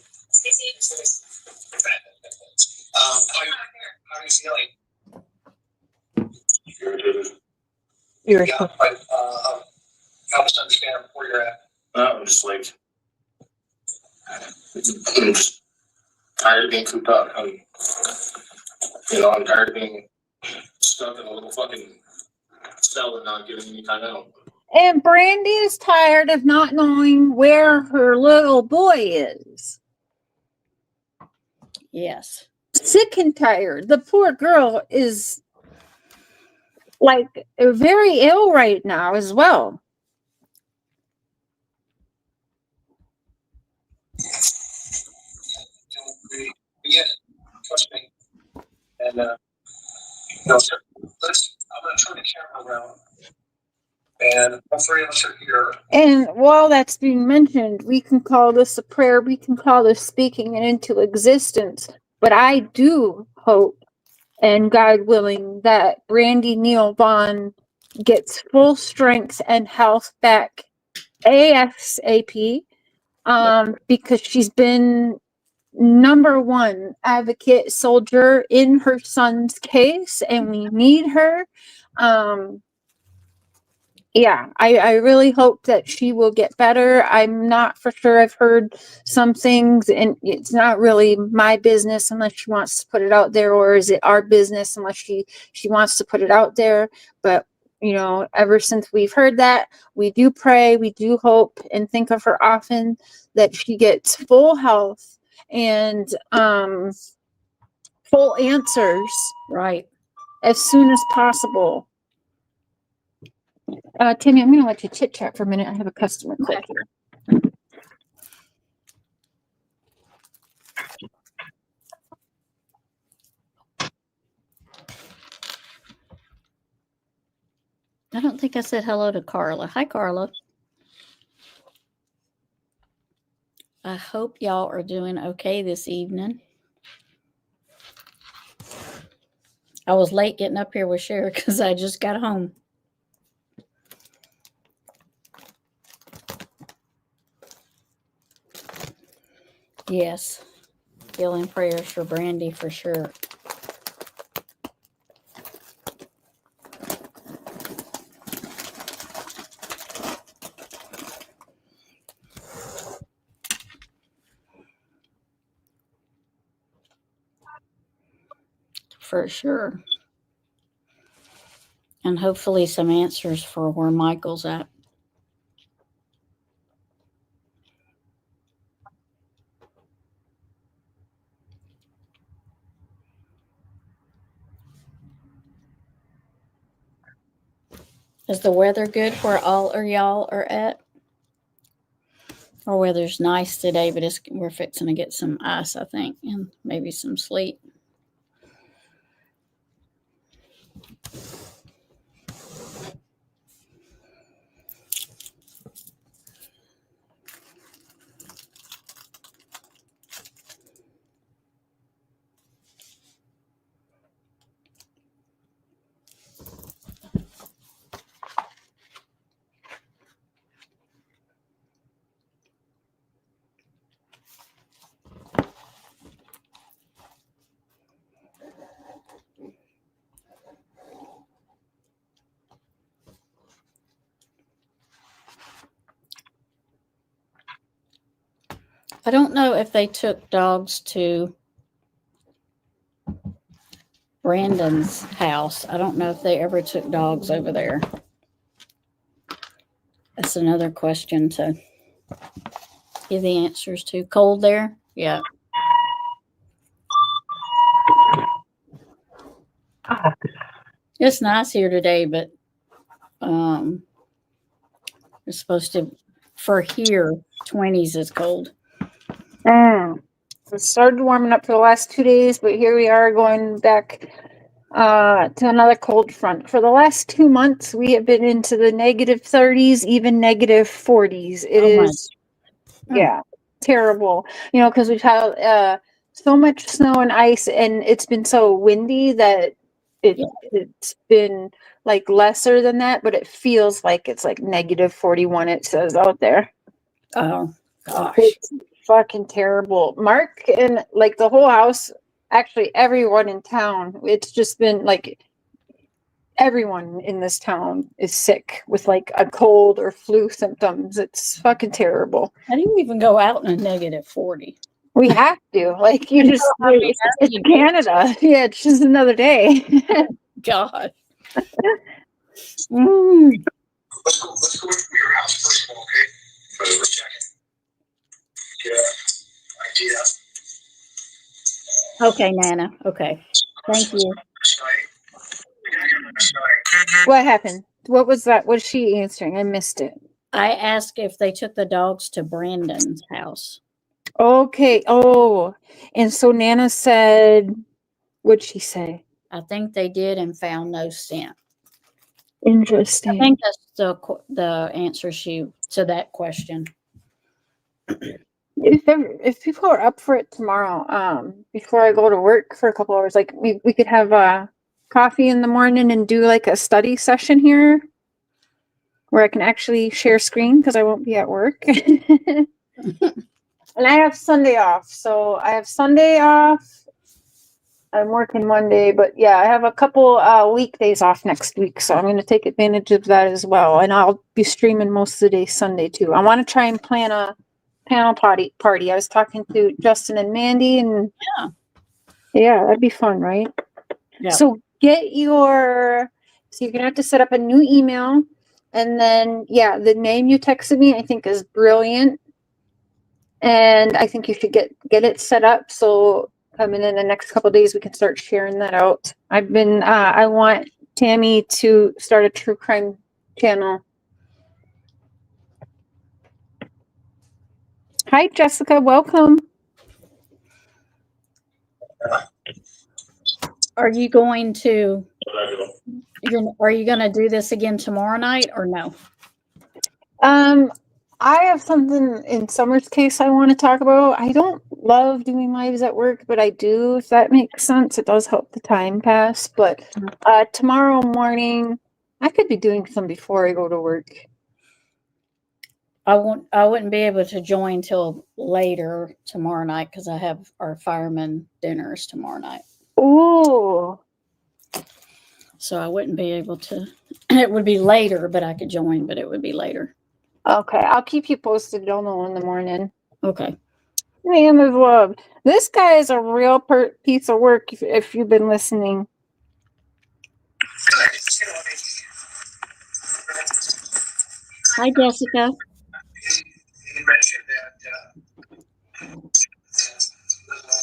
How are you feeling? You're Yeah, but, help us understand where you're at. I'm just like, I'm just tired of being cooped up. I'm tired of being stuck in a little fucking cell and not getting any time out. And Brandy is tired of not knowing where her little boy is. Yes. Sick and tired. The poor girl is like very ill right now as well. Yeah, trust me. And so I'm gonna turn the camera around. And all three of us are here. And while that's being mentioned, we can call this a prayer, we can call this speaking it into existence. But I do hope, and God willing, that Brandy Neal Vaughn gets full strength and health back ASAP, because she's been #1 advocate soldier in her son's case, and we need her. Yeah, I really hope that she will get better. I'm not for sure. I've heard some things, and it's not really my business unless she wants to put it out there, or is it our business unless she wants to put it out there. But ever since we've heard that, we do pray, we do hope, and think of her often, that she gets full health and full answers Right. as soon as possible. Timmy, I'm going to let you chit chat for a minute. I have a customer call here. I don't think I said hello to Carla. Hi, Carla. I hope y'all are doing okay this evening. I was late getting up here with Cher because I just got home. Yes. Healing prayers for Brandy for sure. For sure. And hopefully some answers for where Michael's at. Is the weather good where all of y'all are at? Our weather's nice today, but we're fixing to get some ice, I think, and maybe some sleet. I don't know if they took dogs to Brandon's house. I don't know if they ever took dogs over there. That's another question to give the answers to. Cold there? Yeah. It's nice here today, but it's supposed to, for here, 20s is cold. It started warming up for the last 2 days, but here we are going back to another cold front. For the last 2 months, we have been into the -30s, even -40s. It is, yeah, terrible. Because we've had so much snow and ice, and it's been so windy that it's been like lesser than that, but it feels like it's like -41. It says out there. Oh gosh. It's fucking terrible. Mark and like the whole house, actually everyone in town, it's just been like everyone in this town is sick with like a cold or flu symptoms. It's fucking terrible. How do you even go out in a negative 40? We have to, like, you just, it's Canada. Yeah, it's just another day. God. Mm. Let's go to your house first of all, okay? For a second. Yeah. Idea. Okay, Nana. Okay. Thank you. What happened? What was that? What is she answering? I missed it. I asked if they took the dogs to Brandon's house. Okay. Oh, and so Nana said, what'd she say? I think they did and found no scent. Interesting. I think that's the answer to that question. If people are up for it tomorrow, before I go to work for a couple hours, like we could have coffee in the morning and do like a study session here where I can actually share screen because I won't be at work. And I have Sunday off. So I have Sunday off. I'm working Monday, but yeah, I have a couple weekdays off next week. So I'm going to take advantage of that as well. And I'll be streaming most of the day Sunday too. I want to try and plan a panel party. I was talking to Justin and Mandy, and yeah, that'd be fun, right? Yeah. So so you're gonna have to set up a new email, and then the name you texted me I think is brilliant, and I think you should get it set up so in the next couple of days we can start sharing that out. I want Tammy to start a true crime channel. Hi, Jessica. Welcome. Are you going to do this again tomorrow night or no? I have something in Summer's case I want to talk about. I don't love doing lives at work, but I do, if that makes sense. It does help the time pass. But tomorrow morning, I could be doing some before I go to work. I wouldn't be able to join till later tomorrow night because I have our fireman dinners tomorrow night. Ooh. So I wouldn't be able to. It would be later, but I could join, but it would be later. Okay, I'll keep you posted. Don't know in the morning. Okay. Man of love. This guy is a real piece of work if you've been listening. Hi, Jessica. You mentioned that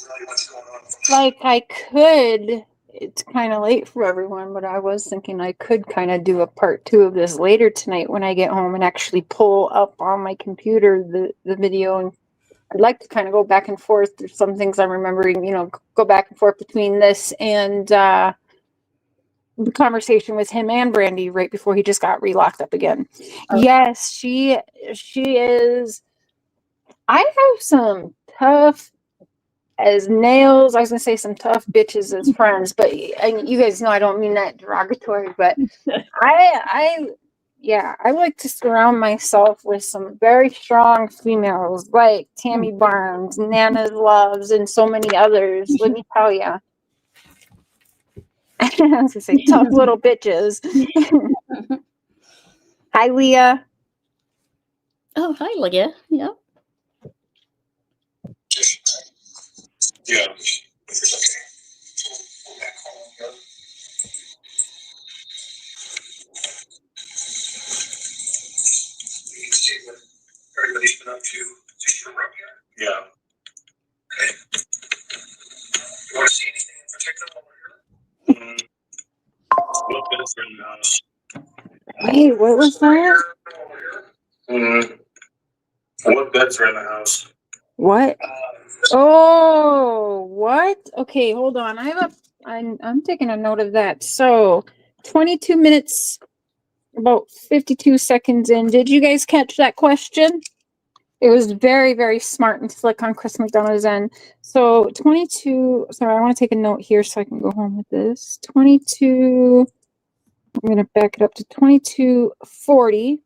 really what's going on. Like I could, it's kind of late for everyone, but I was thinking I could kind of do a part 2 of this later tonight when I get home and actually pull up on my computer the video. And I'd like to kind of go back and forth. There's some things I'm remembering, go back and forth between this and the conversation with him and Brandy right before he just got re-locked up again. Okay. Yes, she is. I have some tough as nails. I was gonna say some tough bitches as friends, but you guys know I don't mean that derogatory. But I like to surround myself with some very strong females like Tammy Barnes, Nana's Loves, and so many others. Let me tell you. I was gonna say tough little bitches. Hi, Leah. Oh, hi, Leah. Yeah. Yeah, if it's okay. We'll back home here. You can see what everybody's been up to since you're up here. Yeah. Okay. You want to see anything in particular over here? What bed's in the house? Wait, what was that? What beds are in the house? What? Oh, what? Okay, hold on. I'm taking a note of that. So 22 minutes, about 52 seconds in. Did you guys catch that question? It was very, very smart and slick on Chris McDonough's end. So 22, sorry, I want to take a note here so I can go home with this. 22, I'm going to back it up to 22:40.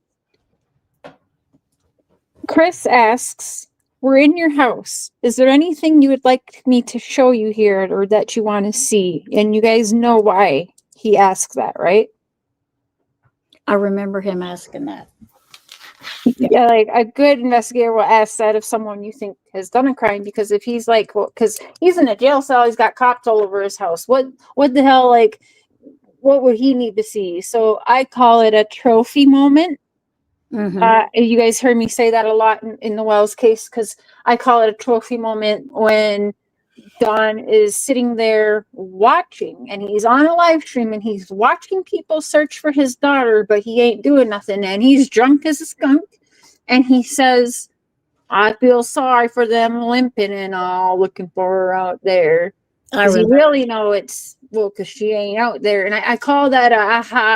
Chris asks, we're in your house. Is there anything you would like me to show you here or that you want to see? And you guys know why he asks that, right? I remember him asking that. Yeah, like a good investigator will ask that of someone you think has done a crime, because if he's like, well, because he's in a jail cell, he's got cops all over his house. What the hell? Like, what would he need to see? So I call it a trophy moment. You guys heard me say that a lot in the Wells case, because I call it a trophy moment when Don is sitting there watching, and he's on a live stream, and he's watching people search for his daughter, but he ain't doing nothing, and he's drunk as a skunk, and he says, I feel sorry for them limping and all, looking for her out there. Because you really know it's, well, because she ain't out there. And I call that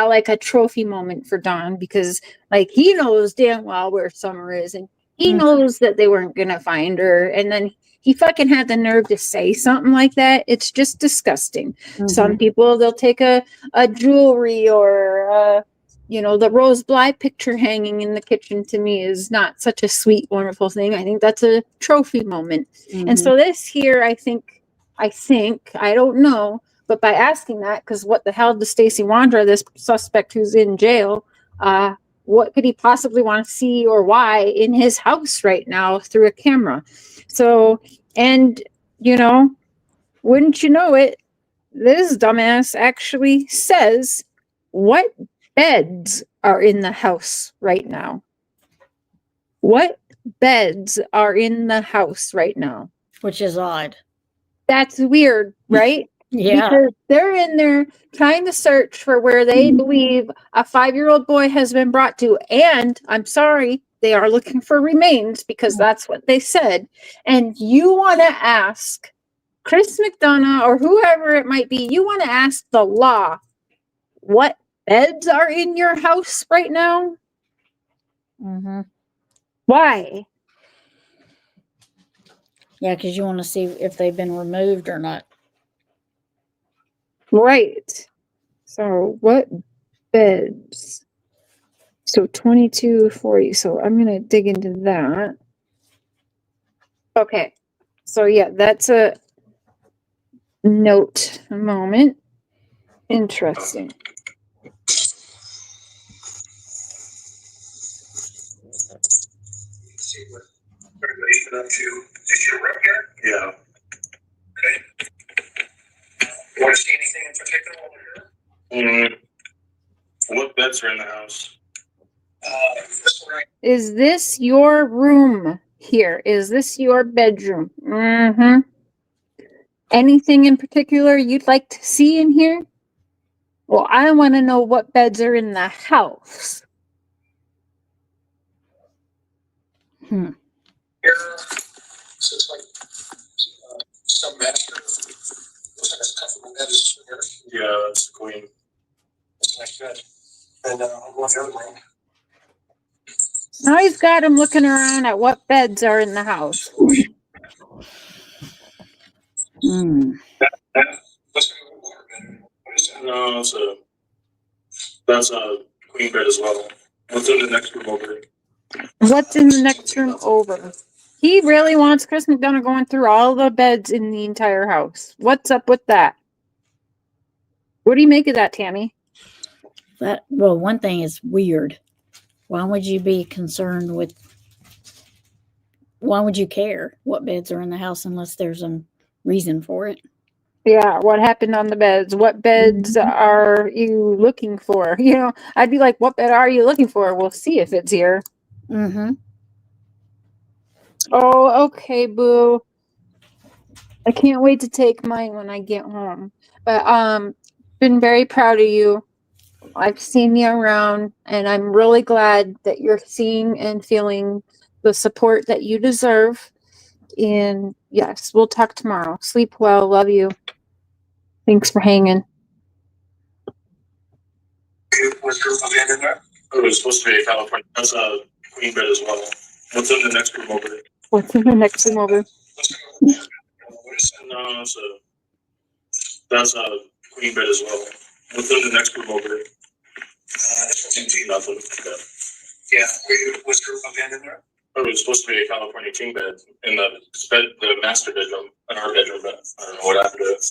like a trophy moment for Don, because like he knows damn well where Summer is, and he knows that they weren't going to find her. And then he fucking had the nerve to say something like that. It's just disgusting. Some people, they'll take a jewelry or the Rose Bly picture hanging in the kitchen, to me, is not such a sweet, wonderful thing. I think that's a trophy moment. And so this here, I think, I don't know, but by asking that, because what the hell does Stacey Wondra, this suspect who's in jail, what could he possibly want to see or why in his house right now through a camera? So, and, wouldn't you know it, this dumbass actually says what beds are in the house right now. What beds are in the house right now? Which is odd. That's weird, right? Yeah. Because they're in there trying to search for where they believe a 5-year-old boy has been brought to. And I'm sorry, they are looking for remains, because that's what they said. And you want to ask Chris McDonough or whoever it might be, you want to ask the law what beds are in your house right now? Why? Yeah, because you want to see if they've been removed or not. Right. So what beds? So 2240. So I'm going to dig into that. Okay. So yeah, that's a note moment. Interesting. See what everybody's been up to. Is your room here? Yeah. Okay. You want to see anything in particular over here? What beds are in the house? This one right. Is this your room here? Is this your bedroom? Anything in particular you'd like to see in here? Well, I want to know what beds are in the house. Here, so it's like some master. Looks like a comfortable bed is here. Yeah, that's the queen. That's nice bed. And I'll go in the other room. Now he's got him looking around at what beds are in the house. Let's go to the water bed. What is that? No, that's a queen bed as well. What's in the next room over? What's in the next room over? He really wants Chris McDonough going through all the beds in the entire house. What's up with that? What do you make of that, Tammy? Well, one thing is weird. Why would you be concerned with? Why would you care what beds are in the house unless there's a reason for it? Yeah, what happened on the beds? What beds are you looking for? I'd be like, what bed are you looking for? We'll see if it's here. Oh, okay, boo. I can't wait to take mine when I get home. But been very proud of you. I've seen you around, and I'm really glad that you're seeing and feeling the support that you deserve. And yes, we'll talk tomorrow. Sleep well. Love you. Thanks for hanging. Was your room bed in there? Oh, it was supposed to be a California. That's a queen bed as well. What's in the next room over? What's in the next room over? Let's go to the water bed. What is that? No, that's a queen bed as well. What's in the next room over? This one's empty. Nothing. Okay. Yeah. Was your room bed in there? Oh, it was supposed to be a California king bed in the master bedroom, in our bedroom, but I don't know what happened to it.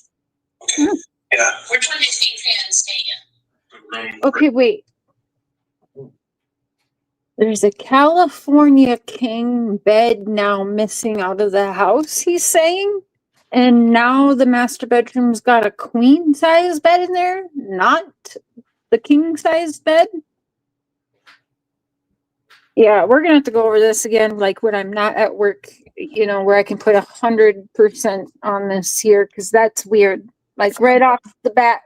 Okay. Yeah. Which one is Adrian staying in? The room. Okay, wait. There's a California king bed now missing out of the house, he's saying. And now the master bedroom's got a queen size bed in there, not the king size bed. Yeah, we're gonna have to go over this again, like when I'm not at work, you know, where I can put 100% on this here, because that's weird. Like right off the bat,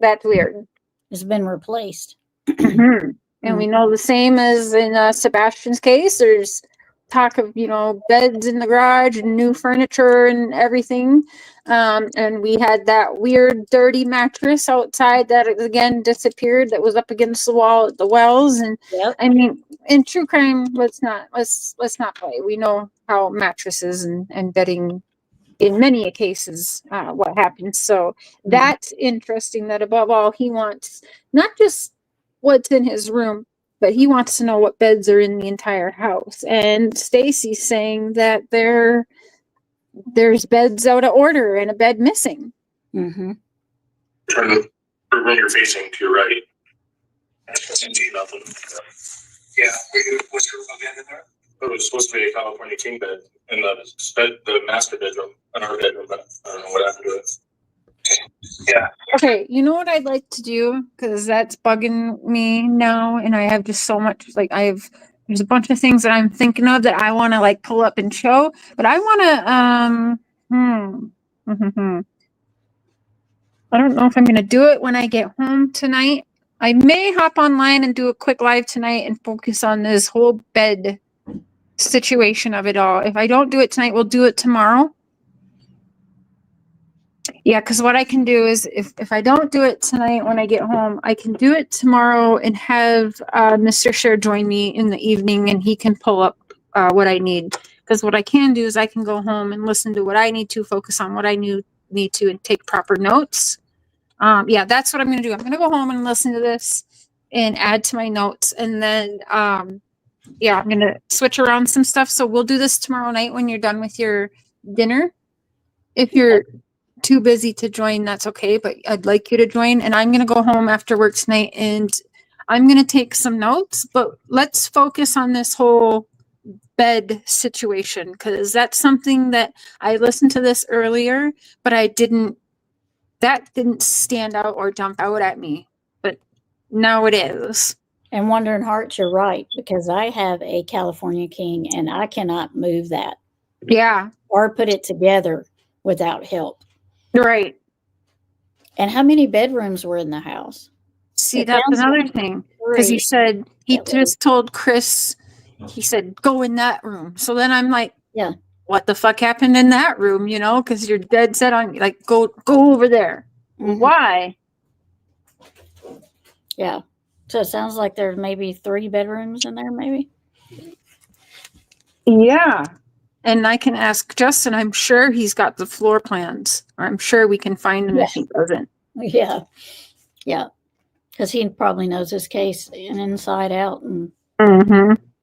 that's weird. It's been replaced. Mhm. And we know the same as in Sebastian's case. There's talk of, you know, beds in the garage and new furniture and everything. And we had that weird dirty mattress outside that again disappeared, that was up against the wall at the Wells. And Yep. I mean, in true crime, let's not play. We know how mattresses and bedding in many cases what happens. So that's interesting, that above all, he wants not just what's in his room, but he wants to know what beds are in the entire house. And Stacey's saying that there's beds out of order and a bed missing. Mm-hmm. Turn the room you're facing to your right. That's nothing. Yeah, what's your event in there? It was supposed to be a California king bed in the master bedroom, in our bedroom, but I don't know what happened to it. Yeah. Okay, you know what I'd like to do, because that's bugging me now, and I have just so much, like there's a bunch of things that I'm thinking of that I want to like pull up and show, but I want to I don't know if I'm going to do it when I get home tonight. I may hop online and do a quick live tonight and focus on this whole bed situation of it all. If I don't do it tonight, we'll do it tomorrow. Yeah, because what I can do is if I don't do it tonight when I get home, I can do it tomorrow and have Mr.Cher join me in the evening, and he can pull up what I need. Because what I can do is I can go home and listen to what I need to, focus on what I need to, and take proper notes. Yeah, that's what I'm going to do. I'm going to go home and listen to this and add to my notes. And then, yeah, I'm going to switch around some stuff. So we'll do this tomorrow night when you're done with your dinner. If you're too busy to join, that's okay, but I'd like you to join. And I'm going to go home after work tonight and I'm going to take some notes, but let's focus on this whole bed situation, because that's something that I listened to this earlier, but that didn't stand out or jump out at me, but now it is. And Wondering Hearts, you're right, because I have a California king and I cannot move that. Yeah. Or put it together without help. Right. And how many bedrooms were in the house? See, that's another thing. Because he said, he just told Chris, he said, go in that room. So then I'm like, yeah, what the fuck happened in that room? You know, because you're dead set on, like, go over there. Mm-hmm. Why? Yeah. So it sounds like there's maybe 3 bedrooms in there, maybe. Yeah. And I can ask Justin. I'm sure he's got the floor plans. Or I'm sure we can find him if he doesn't. Yeah. Yeah. Because he probably knows his case inside out. And,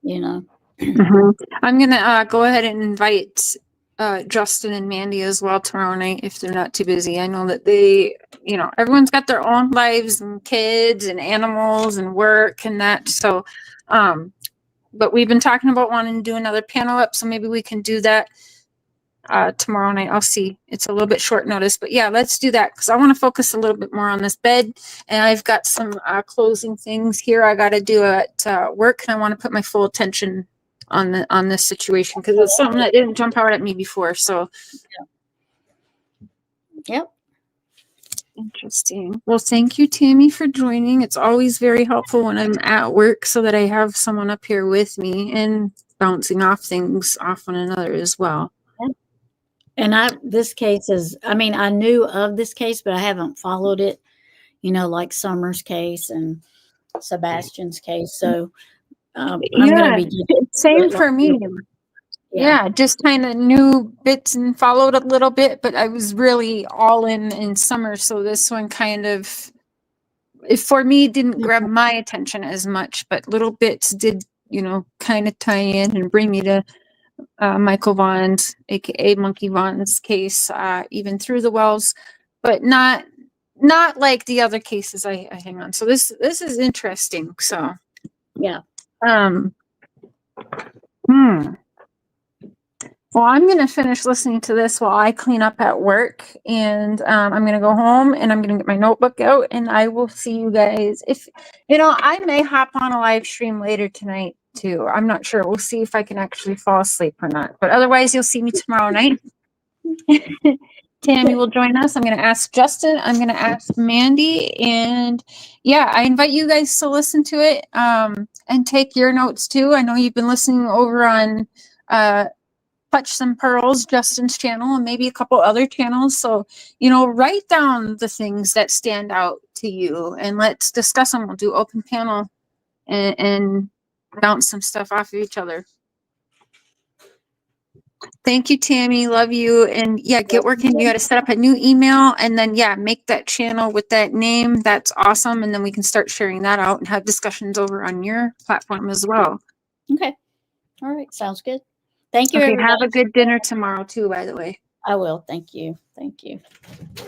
you know. I'm going to go ahead and invite Justin and Mandy as well tomorrow night if they're not too busy. I know that they, you know, everyone's got their own lives and kids and animals and work and that. So, but we've been talking about wanting to do another panel up, so maybe we can do that tomorrow night. I'll see. It's a little bit short notice, but yeah, let's do that because I want to focus a little bit more on this bed. And I've got some closing things here I got to do at work, and I want to put my full attention on this situation because it's something that didn't jump out at me before. So, yep. Interesting. Well, thank you, Tammy, for joining. It's always very helpful when I'm at work so that I have someone up here with me and bouncing off things off one another as well. And this case is, I mean, I knew of this case, but I haven't followed it, you know, like Summer's case and Sebastian's case. So I'm going to be same for me. Yeah, just kind of knew bits and followed a little bit, but I was really all in Summer. So this one kind of, for me, didn't grab my attention as much, but little bits did, you know, kind of tie in and bring me to Michael Vaughn's, aka Monkey Vaughn's case, even through the Wells, but not like the other cases I hang on. So this is interesting. So yeah. Well, I'm going to finish listening to this while I clean up at work, and I'm going to go home and I'm going to get my notebook out, and I will see you guys. If I may hop on a live stream later tonight too. I'm not sure. We'll see if I can actually fall asleep or not. But otherwise, you'll see me tomorrow night. Tammy will join us. I'm going to ask Justin. I'm going to ask Mandy, and yeah, I invite you guys to listen to it and take your notes too. I know you've been listening over on Clutch Some Pearls, Justin's channel, and maybe a couple other channels. So, write down the things that stand out to you and let's discuss them. We'll do open panel and bounce some stuff off of each other. Thank you, Tammy. Love you. And yeah, get working. You got to set up a new email and then, yeah, make that channel with that name. That's awesome. And then we can start sharing that out and have discussions over on your platform as well. Okay. All right. Sounds good. Thank you. Okay, Everybody. have a good dinner tomorrow too, by the way. I will. Thank you. Thank you.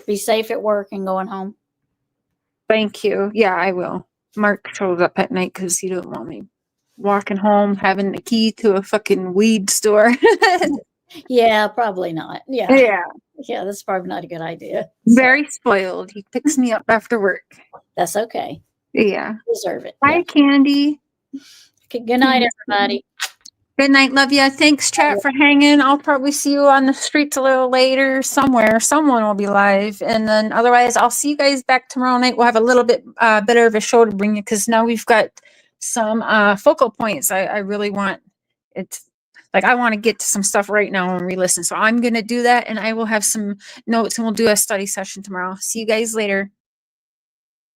Be safe at work and going home. Thank you. Yeah, I will. Mark shows up at night because he don't want me walking home having the key to a fucking weed store. Yeah, probably not. Yeah. Yeah. That's probably not a good idea. Very spoiled. He picks me up after work. That's okay. Yeah. Deserve it. Bye, Yeah. Candy. Okay, good night, everybody. Good night. Love ya. Thanks, chat, for hanging. I'll probably see you on the streets a little later somewhere. Someone will be live. And then otherwise, I'll see you guys back tomorrow night. We'll have a little bit better of a show to bring you because now we've got some focal points. I really want it's like I want to get to some stuff right now and re-listen. So I'm going to do that and I will have some notes and we'll do a study session tomorrow. See you guys later.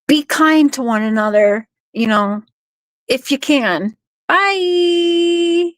Be kind to one another, if you can. Bye.